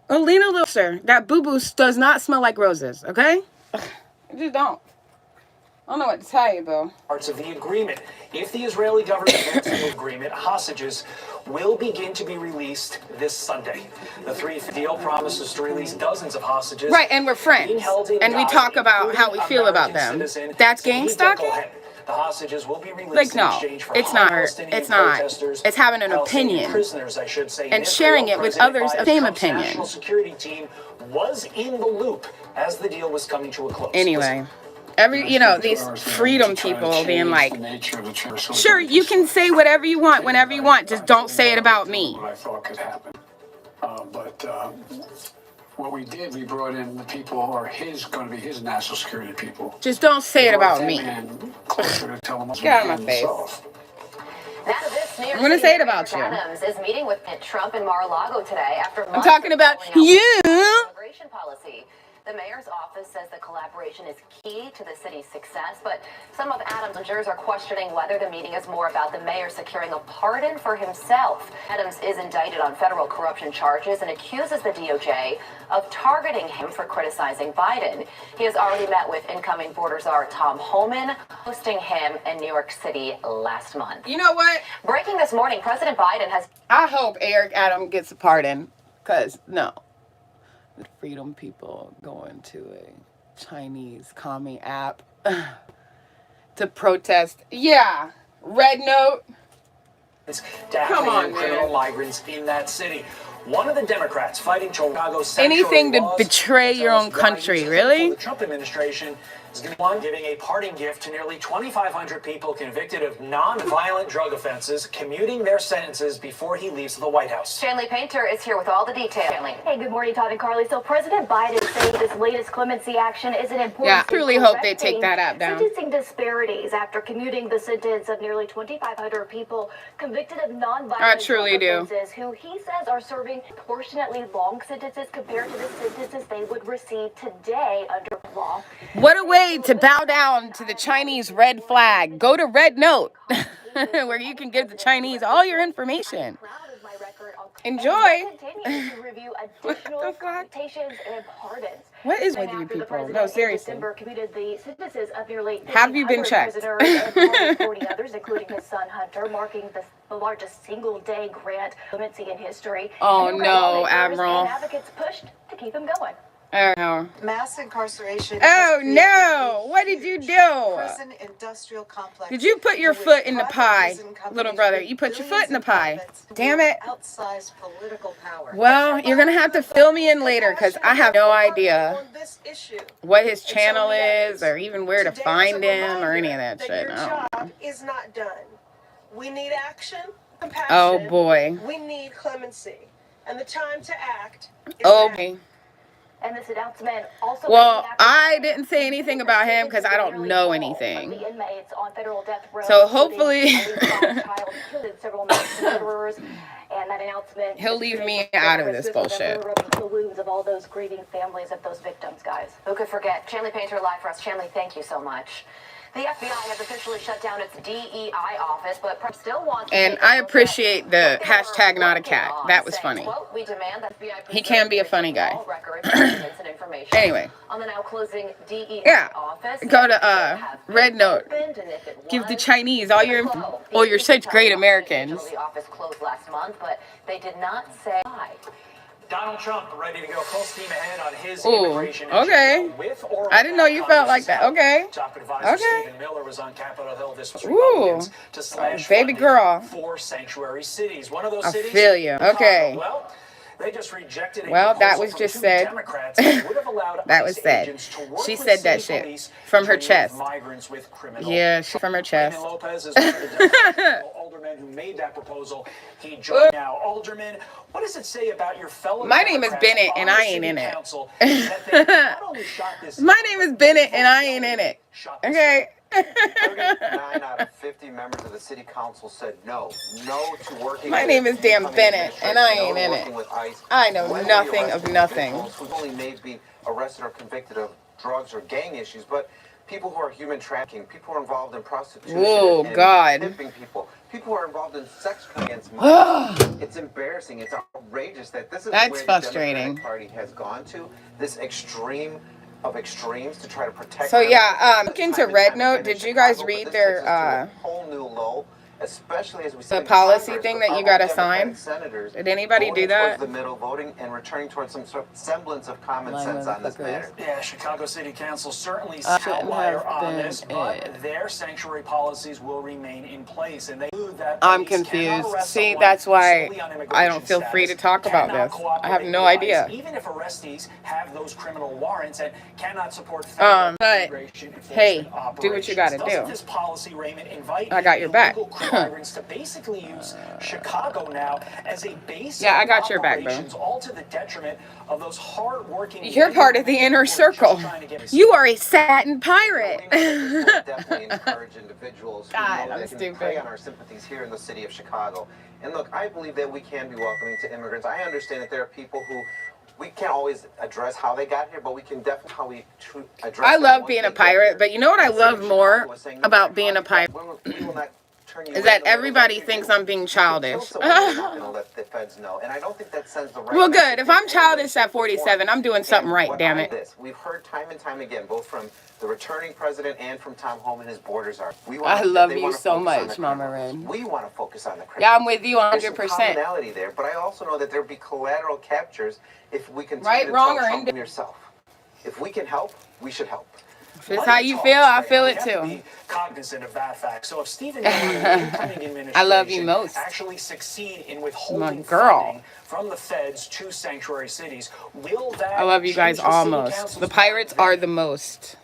Alina Looser, that boo-boo does not smell like roses, okay? I just don't. I don't know what to tell you, boo. Parts of the agreement. If the Israeli government gets the agreement, hostages will begin to be released this Sunday. The deal promises to release dozens of hostages. Right, and we're friends. And we talk about how we feel about them. That's gang stalking? The hostages will be released like, no, it's not. It's not. It's having an opinion prisoners, I should say, and sharing it with others of the same opinion. National security team was in the loop as the deal was coming to a close. Anyway, these freedom people being like, sure, you can say whatever you want, whenever you want, just don't say it about me. What I thought could happen. What we did, we brought in the people, or going to be his national security people. Just don't say it about me. Closer to tell them Get out of my face. I'm going to say it about you. Adams is meeting with Trump in Mar-a-Lago today after I'm talking about you. Immigration policy. The mayor's office says the collaboration is key to the city's success, but some of Adams' managers are questioning whether the meeting is more about the mayor securing a pardon for himself. Adams is indicted on federal corruption charges and accuses the DOJ of targeting him for criticizing Biden. He has already met with incoming border czar Tom Homan, hosting him in New York City last month. You know what? Breaking this morning, President Biden has... I hope Eric Adams gets a pardon, because, no. The freedom people going to a Chinese commie app to protest. Yeah, Red Note. Come on, criminal migrants in that city. One of the Democrats fighting Chicago's anything to betray your own country, really? The Trump administration is giving a parting gift to nearly 2,500 people convicted of non-violent drug offenses, commuting their sentences before he leaves the White House. Stanley Painter is here with all the details. Hey, good morning, Todd and Carly. So President Biden saying this latest clemency action is an important... Yeah, I truly hope they take that app down. Sentencing disparities after commuting the sentence of nearly 2,500 people convicted of non-violent drug offenses who he says are serving proportionately long sentences compared to the sentences they would receive today under law. What a way to bow down to the Chinese red flag. Go to Red Note, where you can give the Chinese all your information. Enjoy. What the fuck? What is with you people? No, seriously. Have you been checked? 40 others, including his son Hunter, marking the largest single-day grant clemency in history. Oh no, Admiral. Advocates pushed to keep him going. Oh no. Mass incarceration. Oh no! What did you do? Prison industrial complex. Did you put your foot in the pie, little brother? You put your foot in the pie. Damn it. Outsized political power. Well, you're gonna have to fill me in later, because I have no idea what his channel is, or even where to find him, or any of that shit. Your job is not done. We need action, compassion. Oh boy. We need clemency, and the time to act is okay. now. And this announcement also... Well, I didn't say anything about him because I don't know anything. The inmates on federal death row, so hopefully several murderers, and that announcement he'll leave me out of this bullshit. The wounds of all those grieving families of those victims, guys. Who could forget? Stanley Painter live for us. Stanley, thank you so much. The FBI has officially shut down its DEI office, but still wants... And I appreciate the hashtag not a cat. That was funny. He can be a funny guy. Anyway. On the now closing DEI office, go to Red Note. Give the Chinese all your... Oh, you're such great Americans. The office closed last month, but they did not say why. Donald Trump ready to go full steam ahead on his Ooh, immigration okay. agenda with or I didn't know you felt like that. Okay. Top advisor Okay. Stephen Miller was on Capitol Hill this week. Ooh, To slash baby funding girl. for sanctuary cities. One of those I cities. feel you. Okay. Well, they just rejected a Well, that proposal was from just 2 said. Democrats that would have allowed That was ICE said. agents to work She with said that city shit police from to her remove chest. migrants with criminal. Yeah, from her chest. Raymond Lopez is one of the Democratic aldermen who made that proposal. He joined now. Alderman, what does it say about your fellow My name is Democrats Bennett, on and the I ain't city in it. council that they not only shot this My name is Bennett, and I ain't in it. Okay. 39 out of 50 members of the city council said no to working. My name is damn Bennett, and I ain't in it. I know nothing of nothing. Who only may be arrested or convicted of drugs or gang issues, but people who are human trafficking, people who are involved in prostitution, Oh, and God. pimping people who are involved in sex against minors. It's embarrassing. It's outrageous that this is That's where frustrating. the Democratic Party has gone to. This extreme of extremes to try to protect. So yeah, look into Red Note. Did you guys read their whole new low, especially as we see the policy thing that you gotta sign? Did anybody do that? The middle, voting and returning towards some sort of semblance of common sense on this matter. Yeah, Chicago City Council certainly Shouldn't outlier have on been this, but their sanctuary policies will remain in place, and they that I'm police cannot confused. arrest See, someone that's why solely on I immigration don't feel free to status, talk about cannot this. I have cooperate no with ICE, idea. even if arrestees have those criminal warrants, and cannot support federal But immigration enforcement hey, operations. do what you gotta Doesn't do. this policy, Raymond, invite I got your back. illegal migrants to basically use Chicago now as a base? Yeah, I got your back, bro. All to the detriment of those hard-working. You're part of the inner circle. You are a satin pirate. Definitely encourage individuals who God, know I'm they can stupid. prey on our sympathies here in the city of Chicago. And look, I believe that we can be welcoming to immigrants. I understand that there are people who we can't always address how they got here, but we can definitely how we address. I them love once being they a get pirate, here. but you know what I The city of love more Chicago is saying, no about matter being how a pirate we will not turn you is in that no matter everybody what you thinks do. I'm being You kill childish. someone, you're not gonna let the feds know, and I don't think that sends the right Well, message good. If in I'm any way, childish shape, at or form. 47, I'm doing something And right, what damn I- it. this, we've heard time and time again, both from the returning president and from Tom Home and his borders are. I love you so much, Mama Red. We want to focus on the criminals. Yeah, I'm with you There's some 100%. commonality there, but I also know that there'll be collateral captures if we continue Right, to wrong, tell or Trump yourself. If we can help, we should help. If it's how you feel, I feel it too. Cognizant of that fact. So if Stephen Miller and the incoming administration I love you most. actually succeed in withholding My girl. funding from the feds to sanctuary cities, will that I love you guys change the city almost. council's The pirates are the most.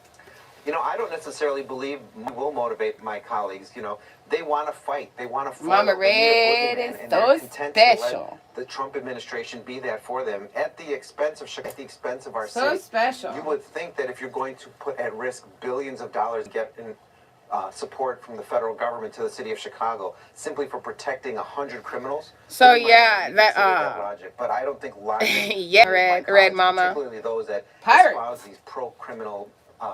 You know, I don't necessarily believe will motivate my colleagues. You know, they want to fight. They want to fight. Mama Red is so special. The Trump administration be that for them at the expense of our So city. special. You would think that if you're going to put at risk billions of dollars to get in support from the federal government to the city of Chicago simply for protecting 100 criminals. So you might yeah, consider that that logic. But I don't think logic. yeah, red mama. Particularly those that Pirate. espouse these pro-criminal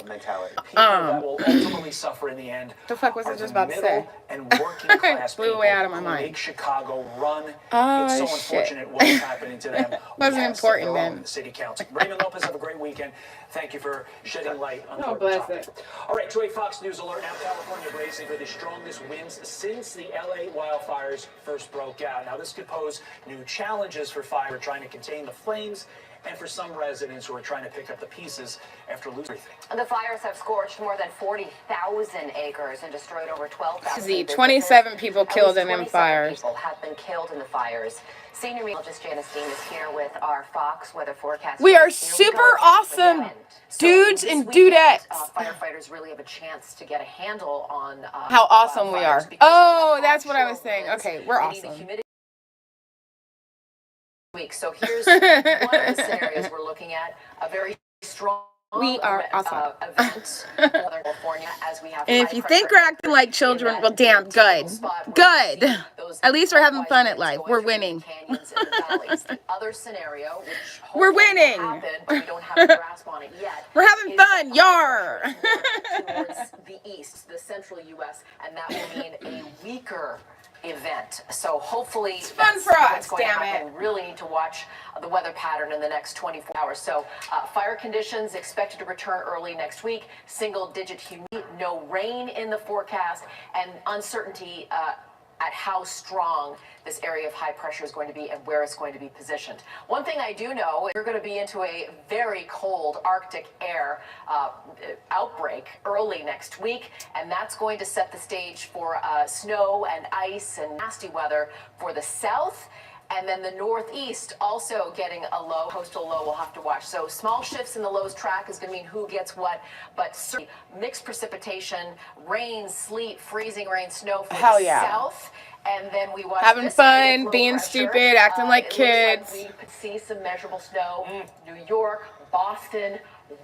mentality. People that will ultimately suffer in the end. The fuck was I are just the about to say? middle and working class Blew people away out of my who mind. make Chicago run. Oh, it's so shit. unfortunate what's happening to them. Wasn't We have important some of their then. own City council. Raymond Lopez, have a great weekend. Thank you for shedding light on the Oh, bless topic. All right, to a Fox News alert now. California bracing for the strongest winds since the LA wildfires first broke out. Now, this could pose new challenges for fire trying to contain the flames, and for some residents who are trying to pick up the pieces after losing everything. The fires have scorched more than 40,000 acres and destroyed over 12,000 See, businesses. 27 people At killed least in them 27 fires. people have been killed in the fires. Senior meteorologist Janice Dean is here with our Fox weather forecast. We are Here super go awesome again. So dudes this and weekend, dudettes. Firefighters really have a chance to get a handle on How awesome we are. wildfires because Oh, we have that's what I was actual saying. winds, Okay, we're meaning the awesome. humidity week. So here's one of the scenarios we're looking at. A very strong We are awesome. event in Northern California as we have And if high you think we're pressure acting like children, well, damn, good. Good. At least we're having fun at life. We're winning. canyons and the valleys. The other scenario, which We're hopefully will winning. happen, but we don't have a grasp on it yet. We're having is fun. that Yar. towards the east, the central U.S., and that will mean a weaker event. So hopefully it's fun for what's us, going to damn happen. it. We really need to watch the weather pattern in the next 24 hours. So fire conditions expected to return early next week. Single-digit humidity, no rain in the forecast, and uncertainty at how strong this area of high pressure is going to be and where it's going to be positioned. One thing I do know, we're going to be into a very cold Arctic air outbreak early next week, and that's going to set the stage for snow and ice and nasty weather for the south. And then the northeast also getting a low, coastal low we'll have to watch. So small shifts in the lows track is going to mean who gets what, but certainly mixed precipitation, rain, sleet, freezing rain, snow for the south. And then we watch having this fun, being stupid, acting like kids. Like we could see some measurable snow. New York, Boston,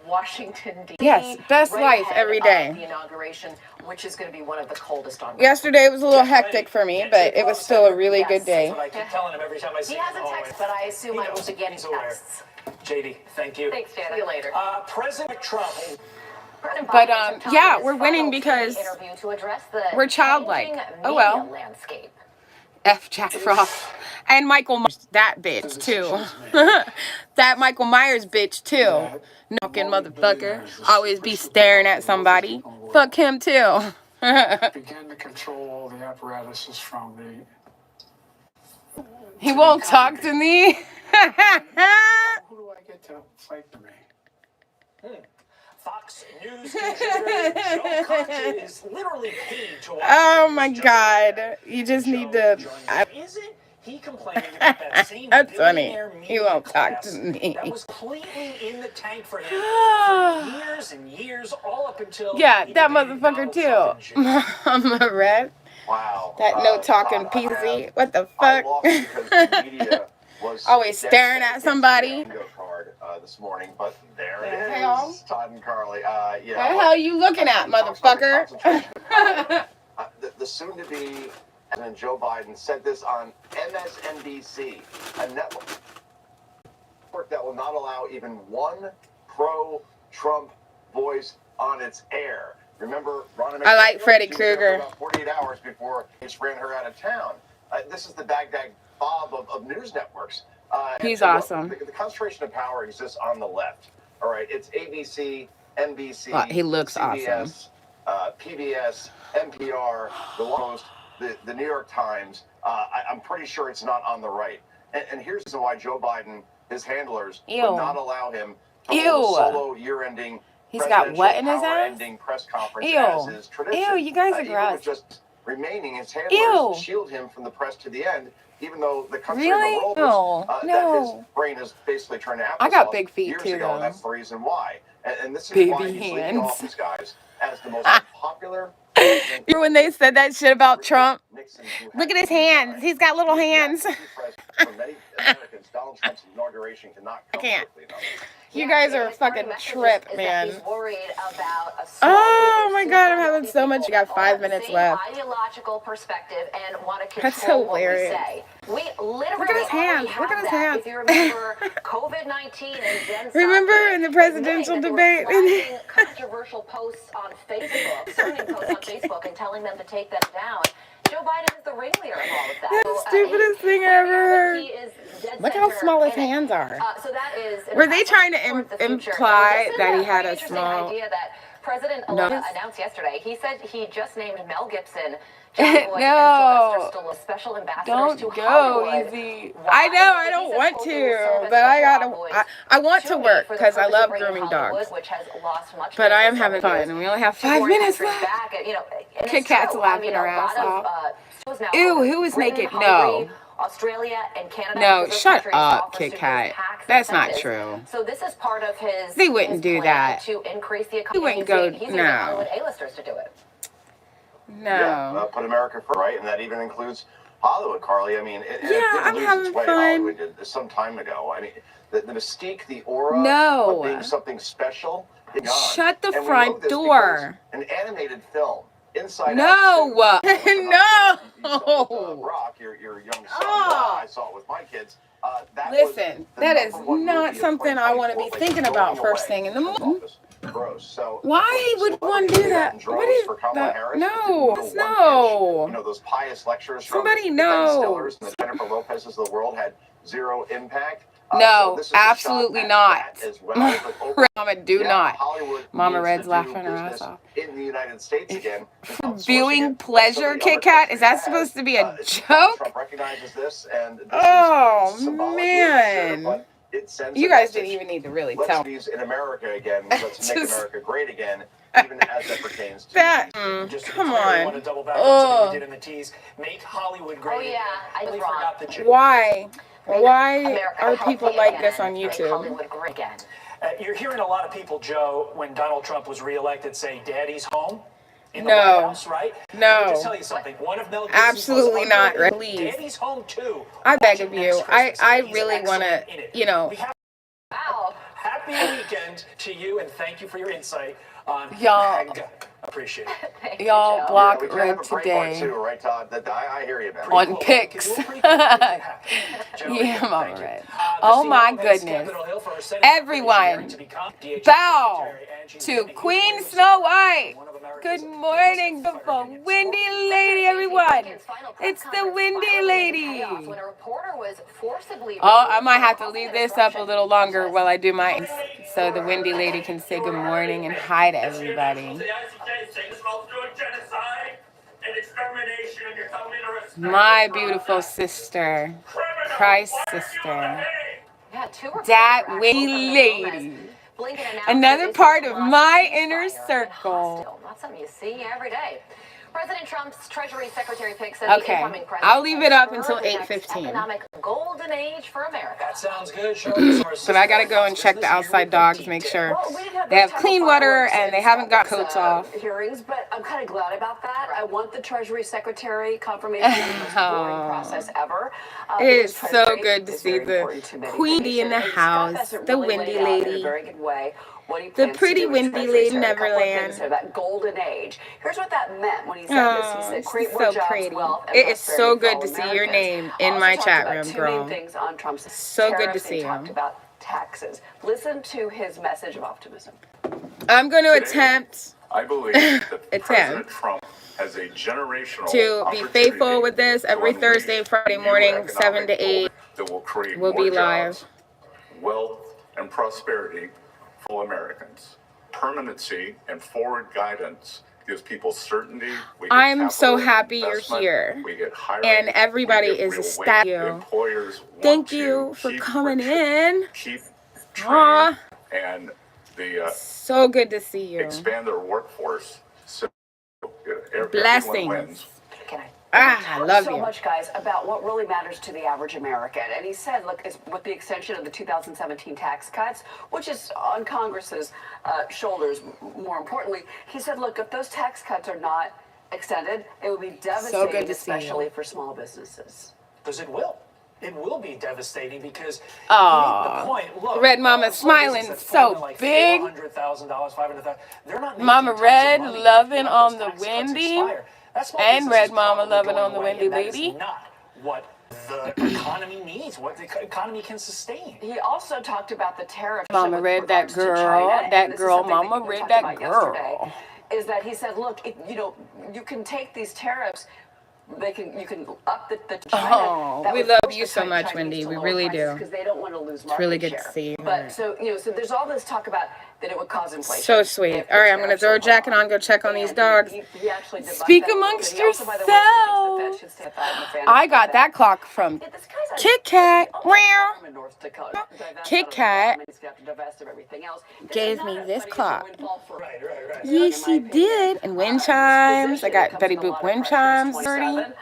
Washington, D.C. Yes, best life every day. The inauguration, which is going to be one of the coldest on record. Yesterday was a little hectic for me, but it was still a really good day. That's what I keep telling him every time I see him. He hasn't texted, but I assume I will be getting texts. JD, thank you. Thanks, Janet. See you later. President Trump. But yeah, we're winning because we're childlike. Oh well. F Jack Frost and Michael Myers, that bitch too. That Michael Myers bitch too. Knocking motherfucker. Always be staring at somebody. Fuck him too. Begin to control all the apparatuses from the. He won't talk to me. Who do I get to fight for me? Fox News contributor Joe Concha is literally paid to watch. Oh my God! You just need to. Isn't he complaining about that same That's funny. billionaire He won't talk class to me. that was completely in the tank for him for years and years, all up until Yeah, that motherfucker too. Mama Red. Wow. That no talking PC. What the fuck? Always staring at somebody. This morning, but there it Hell. is. Todd and Carly. What the hell are you looking at, motherfucker? The soon-to-be President Joe Biden said this on MSNBC, a network that will not allow even one pro-Trump voice on its air. Remember, I like Freddy Krueger. About 48 hours before he just ran her out of town. This is the Baghdad Bob of news networks. He's awesome. The concentration of power exists on the left. All right, it's ABC, NBC, Well, he looks CBS, awesome. PBS, NPR, the Post, the New York Times. I'm pretty sure it's not on the right. And here's why Joe Biden, his handlers, would not allow him to hold a solo year-ending He's got what in his ass? ending press conference Ew. as is tradition. Ew, you guys are Even gross. with just remaining, his handlers shield him from the press to the end, even though the country and the world was, that his brain has basically turned to applesauce. I got big feet years too, ago, though. and that's the reason why. And this is Baby why he's leading off hands. these guys as the most popular. Remember when they said that shit about Trump? Look at his hands. He's got little hands. For many Americans, Donald Trump's inauguration cannot come quickly enough. You guys are a fucking trip, man. He's worried about a Oh my God, I'm having so much. You got 5 minutes left. ideological perspective and want to That's control hilarious. what we say. We literally Look at his hands. Look at his hands. If you remember COVID-19 and Jen Remember in the presidential debate? flashing controversial posts on Facebook, certain posts on Facebook, and telling them to take them down. Joe Biden is the ringleader of all of that. That's the stupidest thing I ever heard. Look how small his hands are. So that is. Were they trying to imply that he had a small? Idea that President No. announced yesterday. He said he just named Mel Gibson, No. and Sylvester Stallone special ambassadors Don't to go Hollywood. easy. I know I don't want to, but I want to work because I love grooming dogs. Which has lost much But I am having fun, and we only have 5 minutes left. back, and, Kit Kat's laughing her ass off. Ew, who is naked? No. Australia and Canada. No, shut up, Kit Kat. That's not true. So this is part of his. They wouldn't do that. To increase the He economy. wouldn't go. He's using No. Hollywood A-listers to do it. No. Yeah, put America first, right? And that even includes Hollywood, Carly. I mean, it I'm didn't lose having its way. fun. Hollywood did some time ago. I mean, the mystique, the aura No. of being something special is gone. Shut the And we know front this door. because an animated film, Inside No. Out 2, No. Brock, your young son, Oh. I saw it with my kids. That Listen, was the that is #1 not movie of something I want to be 2024, thinking like, about blowing first away thing in the from morning. office. Gross. So Why would one do that? What is that? No, no. You know, those pious lectures from Somebody the Ben no. Stillers and the Jennifer Lopez's of the world had zero impact. No, this is a absolutely shot at not. that as well. But Mama, do yeah, not. Hollywood Mama needs Red's to laughing do her ass business off. in the United States again. Viewing pleasure, Kit Kat? Is that supposed to be a joke? Trump recognizes this, and this Oh, is symbolic, man. but it sends You a guys message. didn't even need to really Let's tell. be in America again. Let's make Just- America great again, even as that pertains to That, Just to be come clear, I on. want to double back on something we did in the tease. Make Hollywood great. Oh, yeah, I was Really wrong. forgot the joke. Why? Why America are healthy people like again, this on make YouTube? Hollywood great again. You're hearing a lot of people, Joe, when Donald Trump was reelected, say, "Daddy's home." In the No. White House, right? No. Let me just tell you something. One of Mel Gibson's Absolutely most not. underrated- Please. Daddy's home too. I beg Watch of it you. next Christmas. I He's really want to, excellent in it. you know. We have Wow. happy weekend to you, and thank you for your insight on Y'all- MAGA. Appreciate it. Y'all block we can Red have a break part today too, right, Todd? I hear you, man. on pics. Yeah, Mama Red. Oh my goodness. Everyone, bow to Queen Snow White. Good morning, beautiful windy lady, everyone. It's the windy lady. When a reporter was forcibly Oh, I might have to leave this up a little longer while I do my, so the windy lady can say good morning and hi to everybody. My beautiful sister, Christ's sister, Yeah, two reporters that were windy actually lady. Blinken announced Another that part Israel's of my ceasefire inner has been circle. hostile. Not something you see every day. President Trump's Treasury Secretary Pick said Okay, the incoming president I'll leave it up can until spur the next 8:15. economic golden age for America. That sounds good. Shirley. But I gotta go and check the outside dogs, make sure they have clean water and they haven't got coats off. Hearings, but I'm kind of glad about that. I want the Treasury Secretary confirmation. It's the most boring process ever. It is so good to see the Queenie in the house, the windy lady, In a very good way. What he the plans to pretty do in windy Treasury lady Secretary. A couple of things Neverland. there, that golden age. Here's what that meant when he said this. He said, create She's more so jobs, pretty. wealth, and It is prosperity so for good all to see your Americans. name in Also my talked chat about room, two girl. main things on Trump's So good to tariffs. see He you. talked about taxes. Listen to his message of optimism. I'm going to attempt I believe that Attempt. President Trump has a generational to be faithful with this every Thursday and Friday morning, 7 to 8. that will create We'll more be jobs, live. wealth, and prosperity for Americans. Permanency and forward guidance gives people certainty. We get I'm so capital happy you're investment, here. we get hiring, And everybody we get is real ecstatic. wage. Employers want Thank to you for keep coming in. keep Aw, training and the so good to see you. expand their workforce. So everyone Blessings. wins. Can I? I love so you. much, guys, about what really matters to the average American. And he said, look, with the extension of the 2017 tax cuts, which is on Congress's shoulders, more importantly, he said, look, if those tax cuts are not extended, it would be devastating, good to see you. especially for small businesses. Because it will. It will be devastating because he made Aw, the point. Look, Red Mama small smiling business that's so pulling like big. $400,000, $500,000. They're not making Mama tons of Red money loving when on those the tax cuts windy, expire. That small and business Red is Mama probably loving going on the away, windy and that is lady. not what the economy needs, what the economy can sustain. He also talked about the tariffs. Mama with Red, that regards to girl, China, and that this is girl, something that Mama you Red, talked that about yesterday, girl. is that he said, look, you can take these tariffs, you can up the China. Oh, That we would love force you the so much, Chinese Wendy. to We lower really prices do. because they don't want to lose market It's really good share. to see you. But so so there's all this talk about that it would cause inflation. So sweet. All right, I'm going to throw a jacket on, go check on these dogs. He actually debunked Speak that. amongst But he also, by the way, said he thinks the Fed should stay at 5%. I got that clock from This guy's a Kit Kat. Meow. in North Dakota. Kit Kat He's got to divest of everything else. This gave is me not this a clock. windfall for Yes, she did. And wind chimes. I got Betty Boop wind chimes. 27.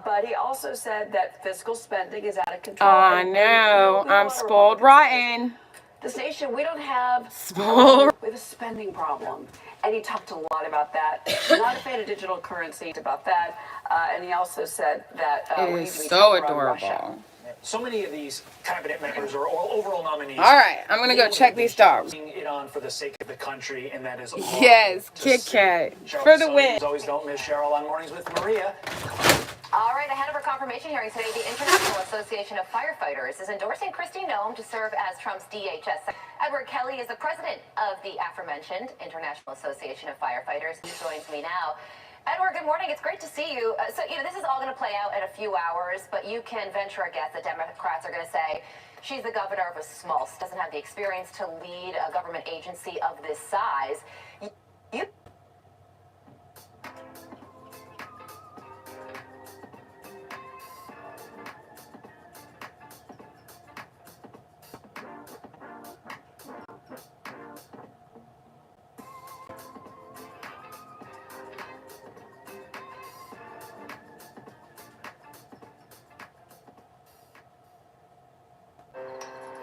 But he also said that fiscal spending is out of control. I know. I'm spoiled rotten. This nation, we don't have Spoiled. we have a spending problem. And he talked a lot about that. Not a fan of digital currency, about that. And he also said that It we is need to be so tougher on Russia. adorable. So many of these cabinet members or overall nominees. All right, I'm going to go check these dogs. It on for the sake of the country, and that is Yes, Kit Kat. For the win. Always don't miss Cheryl on Mornings with Maria. All right, ahead of her confirmation hearing today, the International Association of Firefighters is endorsing Kristi Noem to serve as Trump's DHS. Edward Kelly is the president of the aforementioned International Association of Firefighters. He joins me now. Edward, good morning. It's great to see you. So, this is all going to play out in a few hours, but you can venture a guess that Democrats are going to say She's the governor of a small state, doesn't have the experience to lead a government agency of this size. You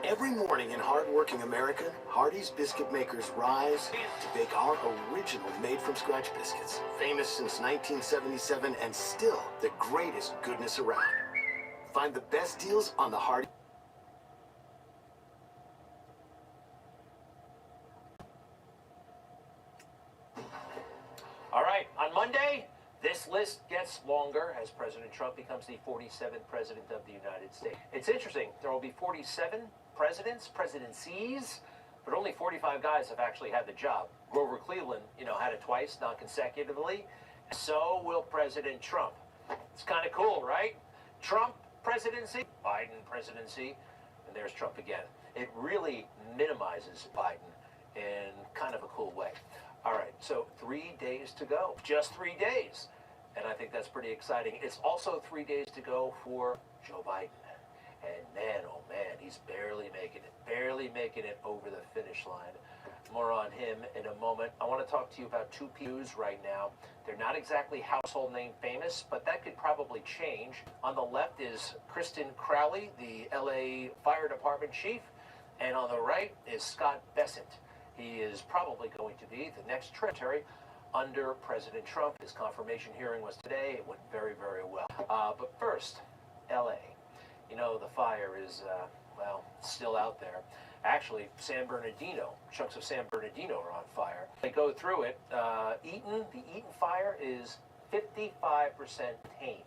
Every morning in hard-working America, Hardee's biscuit makers rise to bake our original made-from-scratch biscuits. Famous since 1977 and still the greatest goodness around. Find the best deals on the Hardee's. All right, on Monday, this list gets longer as President Trump becomes the 47th president of the United States. It's interesting. There will be 47 presidents, presidencies, but only 45 guys have actually had the job. Grover Cleveland, had it twice, non-consecutively. So will President Trump. It's kind of cool, right? Trump presidency, Biden presidency, and there's Trump again. It really minimizes Biden in kind of a cool way. All right, so 3 days to go. Just 3 days. And I think that's pretty exciting. It's also 3 days to go for Joe Biden. And man, oh man, he's barely making it over the finish line. More on him in a moment. I want to talk to you about two pews right now. They're not exactly household name famous, but that could probably change. On the left is Kristen Crowley, the LA Fire Department chief. And on the right is Scott Bessent. He is probably going to be the next secretary under President Trump. His confirmation hearing was today. It went very, very well. But first, LA. The fire is, still out there. Actually, San Bernardino, chunks of San Bernardino are on fire. They go through it. The Eaton fire is 55% tamed.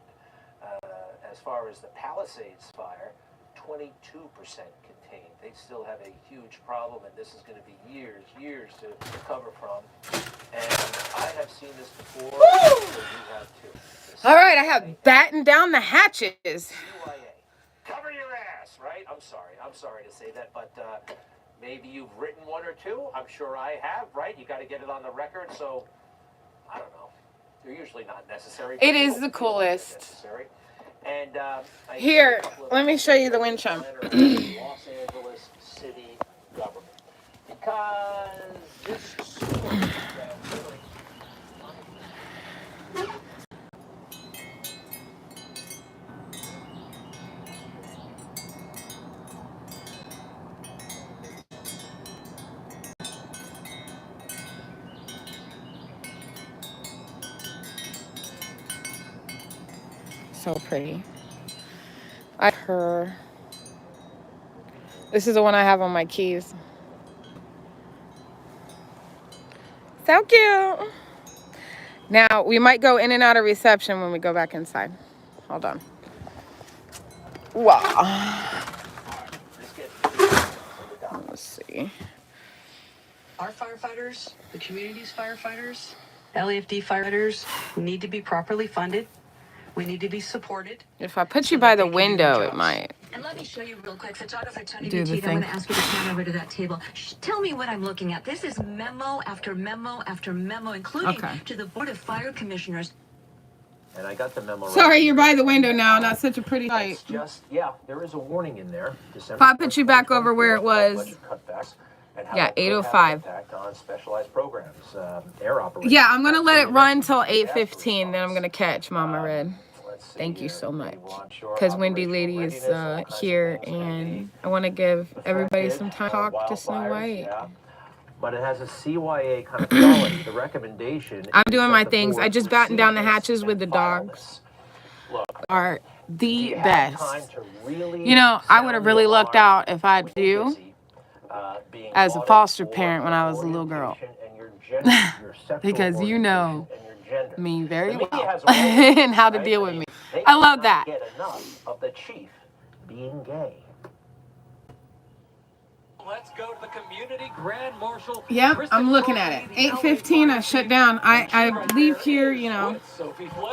As far as the Palisades fire, 22% contained. They still have a huge problem, and this is going to be years to recover from. And I have seen this before, so you have too. All right, I have battened down the hatches. Cover your ass, right? I'm sorry to say that, but maybe you've written one or two. I'm sure I have, right? You got to get it on the record, so I don't know. They're usually not necessary. It is the coolest. And here, let me show you the wind chime. Los Angeles city government, because this story so pretty. This is the one I have on my keys. So cute. Now, we might go in and out of reception when we go back inside. Hold on. Wow. Let's see. Our firefighters, the community's firefighters, LAFD firefighters need to be properly funded. We need to be supported. If I put you by the window, it might. And let me show you real quick. Photographer Tony Do the Petit, I'm thing. going to ask you to come over to that table. Tell me what I'm looking at. This is memo after memo after memo, including to the Board of Fire Commissioners. And I got the memo. Sorry, you're by the window now. Not such a pretty sight. There is a warning in there. If I put you back over where it was. Yeah, 8:05. On specialized programs, air operations. Yeah, I'm gonna let it run till 8:15. Then I'm gonna catch Mama Red. Thank you so much. Because Wendy Lady is here, and I want to give everybody some time to talk to Snow White. But it has a CYA kind of quality. The recommendation. I'm doing my things. I just battened down the hatches with the dogs. Are the best. I would have really lucked out if I'd you as a foster parent when I was a little girl. Because you know me very well and how to deal with me. I love that. Of the chief being gay. Let's go to the community grand marshal. Yep, I'm looking at it. 8:15, I shut down. I leave here, a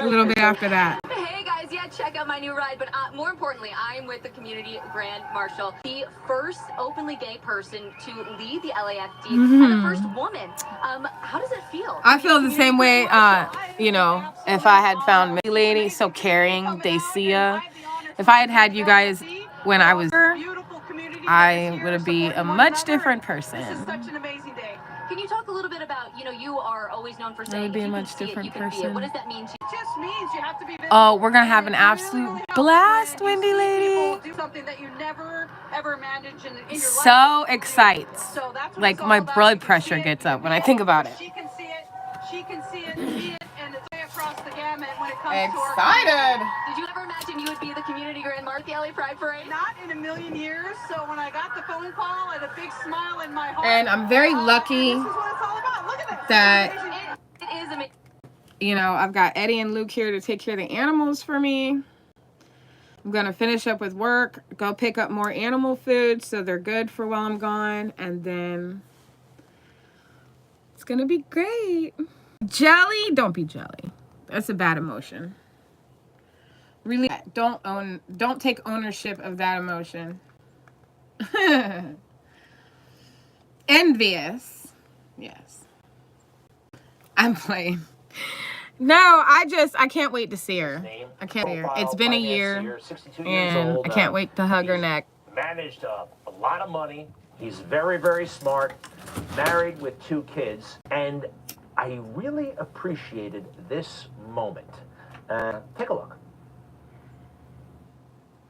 little bit after that. Hey guys, guys yet, check out my new ride, but more importantly, I am with the Community Grand Marshal, the first openly gay person to lead the LAFD and the first woman. How does it feel? I feel the same way, you know, if I had found a lady so caring, Dacia. If I had had you guys when I was here, I would be a much different person. This is such an amazing day. Can you talk a little bit about, you know, you are always known for saying, I would be a if you much can see it, different you can be it. person. What does that mean to you? It just means you have to be visible. Oh, we're gonna have an absolute blast, Wendy lady. Do something that you never ever imagined in your life. So excited. So that's what Like it's all my about. blood pressure gets up when I think about it. She can see it. She can see it, be it, and it's way across the gamut when it comes Excited. to our. Did you ever imagine you would be the community grand marshal at the LA Pride Parade? Not in a million years. So when I got the phone call, I had a big smile in my heart. And I'm very lucky this is what it's all about. Look at this. that, It is amazing. you know, I've got Eddie and Luke here to take care of the animals for me. I'm gonna finish up with work, go pick up more animal food so they're good for while I'm gone, and then it's gonna be great. Jelly, don't be jelly. That's a bad emotion. Really, don't take ownership of that emotion. Envious. Yes. I'm playing. No, I can't wait to see her. I can't see her. It's been a year, and I can't wait to hug her neck. Managed a lot of money. He's very, very smart, married with 2 kids, and I really appreciated this moment. Take a look.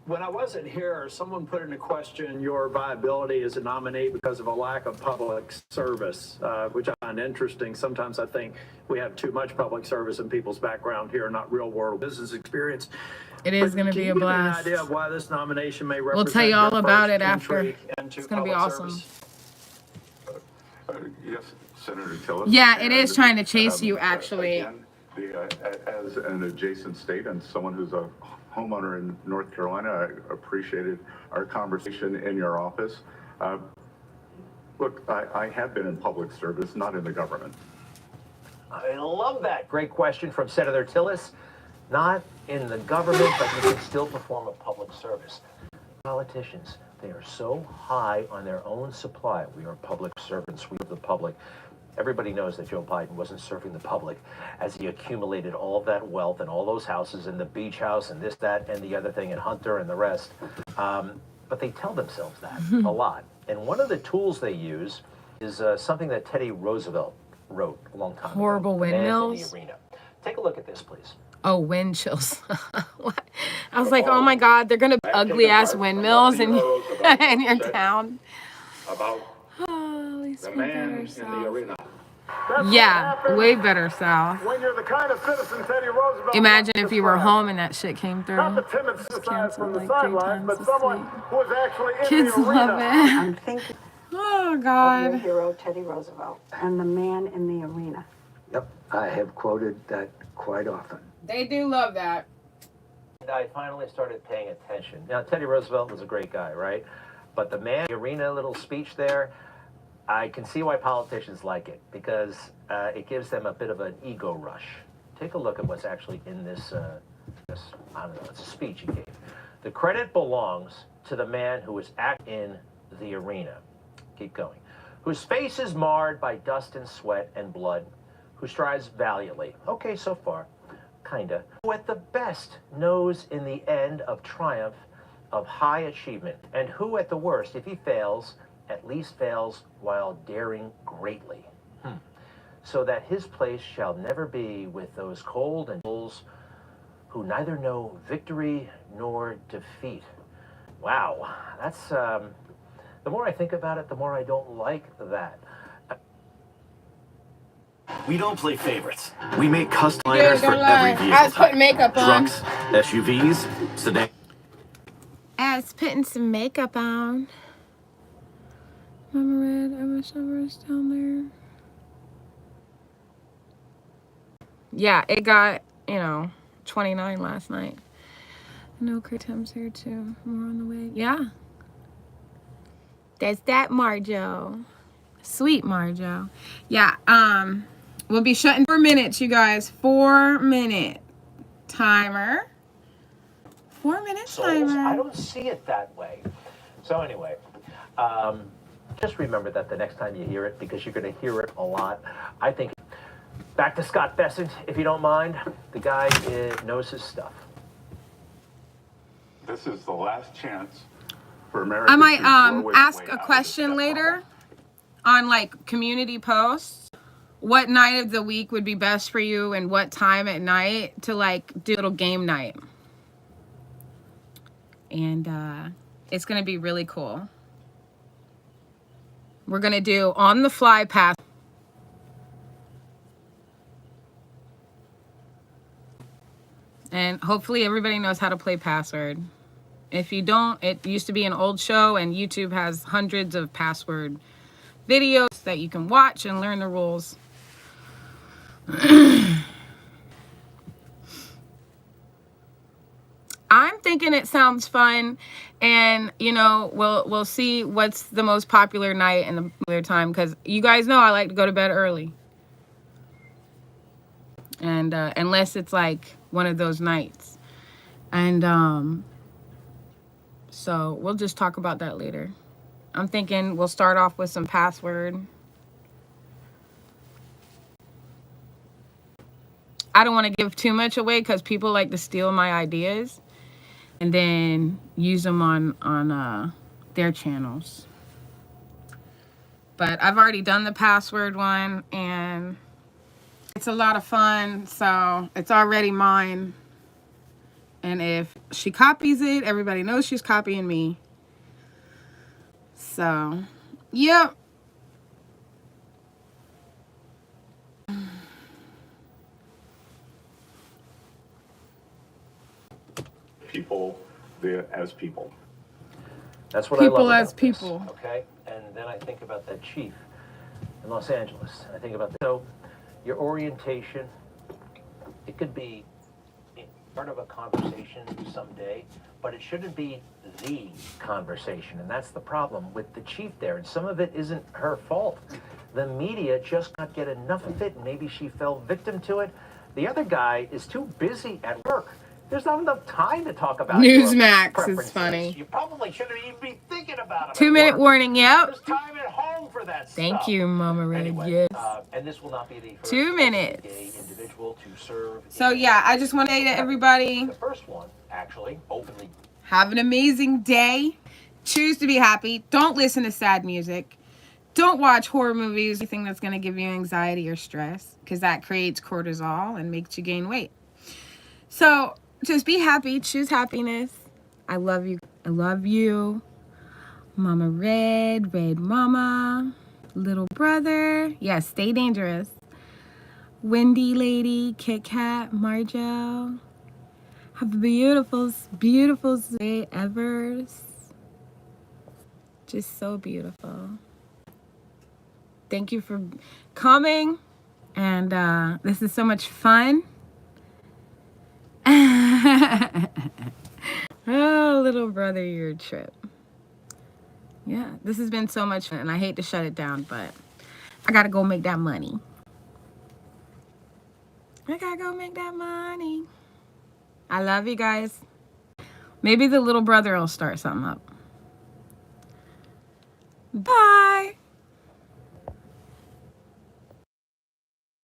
When I wasn't here, someone put into question your viability as a nominee because of a lack of public service, which I find interesting. Sometimes I think we have too much public service in people's background here, not real world business experience. It is going to be a blast. Can you give me an idea of why this nomination may represent We'll tell you all your about first it after. entry into It's going to be public awesome. service? Yes, Senator Tillis. Yeah, it is trying to chase you, actually. Again, as an adjacent state and someone who's a homeowner in North Carolina, I appreciated our conversation in your office. Look, I have been in public service, not in the government. I love that. Great question from Senator Tillis. Not in the government, but you can still perform a public service. Politicians, they are so high on their own supply. We are public servants. We are the public. Everybody knows that Joe Biden wasn't serving the public as he accumulated all of that wealth and all those houses and the beach house and this, that, and the other thing, and Hunter and the rest. But they tell themselves that a lot. And one of the tools they use is something that Teddy Roosevelt wrote a long time ago. Horrible windmills. Man in the Arena. Take a look at this, please. Oh, wind chills. What? I was like, oh my God, they're gonna be ugly ass windmills in your town. About Oh, at least the we man better in the south. arena. Yeah, way better south. When you're the kind of citizen Teddy Roosevelt. Imagine if you were home and that shit came through. Not the timid It's suicide from canceled the like 3 sidelines, times but this someone week. who was actually in Kids the arena. love it. I'm thinking Oh of your God. hero, Teddy Roosevelt, and the man in the arena. Yep, I have quoted that quite often. They do love that. And I finally started paying attention. Now, Teddy Roosevelt was a great guy, right? But the man, the arena little speech there, I can see why politicians like it, because it gives them a bit of an ego rush. Take a look at what's actually in this, I don't know, it's a speech he gave. The credit belongs to the man who was in the arena. Keep going. Whose face is marred by dust and sweat and blood, who strives valiantly. Okay, so far. Kinda. Who at the best knows in the end of triumph of high achievement, and who at the worst, if he fails, at least fails while daring greatly. So that his place shall never be with those cold and bulls who neither know victory nor defeat. Wow, that's, the more I think about it, the more I don't like that. We don't play favorites. We make custom liners for every vehicle I was putting type. makeup on. Trucks, SUVs, sedans. I was putting some makeup on. Mama Red, I wish I was down there. Yeah, it got, 29 last night. I know Kratom's here too. More on the way. Yeah. That's that Marjo. Sweet Marjo. Yeah, we'll be shutting 4 minutes, you guys. 4 minute timer. 4-minute souls. timer. I don't see it that way. So anyway, just remember that the next time you hear it, because you're going to hear it a lot. I think back to Scott Bessent, if you don't mind. The guy knows his stuff. This is the last chance for America. I might ask a question later on like community posts. What night of the week would be best for you and what time at night to like do a little game night. And it's going to be really cool. We're going to do on the fly pass. And hopefully everybody knows how to play password. If you don't, it used to be an old show and YouTube has hundreds of password videos that you can watch and learn the rules. I'm thinking it sounds fun, and you know, we'll see what's the most popular night and the popular time, because you guys know I like to go to bed early. And unless it's like one of those nights. And so we'll just talk about that later. I'm thinking we'll start off with some password. I don't want to give too much away because people like to steal my ideas and then use them on their channels. But I've already done the password one and it's a lot of fun, so it's already mine. And if she copies it, everybody knows she's copying me. So, yep. People as people. That's what I love People about as people. this, okay? And then I think about that chief in Los Angeles. I think about so your orientation. It could be part of a conversation someday, but it shouldn't be the conversation. And that's the problem with the chief there. And some of it isn't her fault. The media just not get enough of it. And maybe she fell victim to it. The other guy is too busy at work. There's not enough time to talk about Newsmax is funny. You probably shouldn't even be thinking about it. 2-minute warning, yep. There's time at home for that Thank stuff. you, Mama Red. Anyway, yes. And this will not be the first 2 minutes. gay individual to serve. So yeah, I just want to say to everybody, The first one, actually, openly. have an amazing day. Choose to be happy. Don't listen to sad music. Don't watch horror movies, anything that's going to give you anxiety or stress, because that creates cortisol and makes you gain weight. So just be happy. Choose happiness. I love you. I love you. Mama Red, Red Mama, little brother. Yes, stay dangerous. Windy Lady, Kit Kat, Marjo. Have a beautiful, beautiful day ever. Just so beautiful. Thank you for coming. And this is so much fun. Oh, little brother, your trip. Yeah, this has been so much fun. And I hate to shut it down, but I got to go make that money. I got to go make that money. I love you guys. Maybe the little brother will start something up. Bye.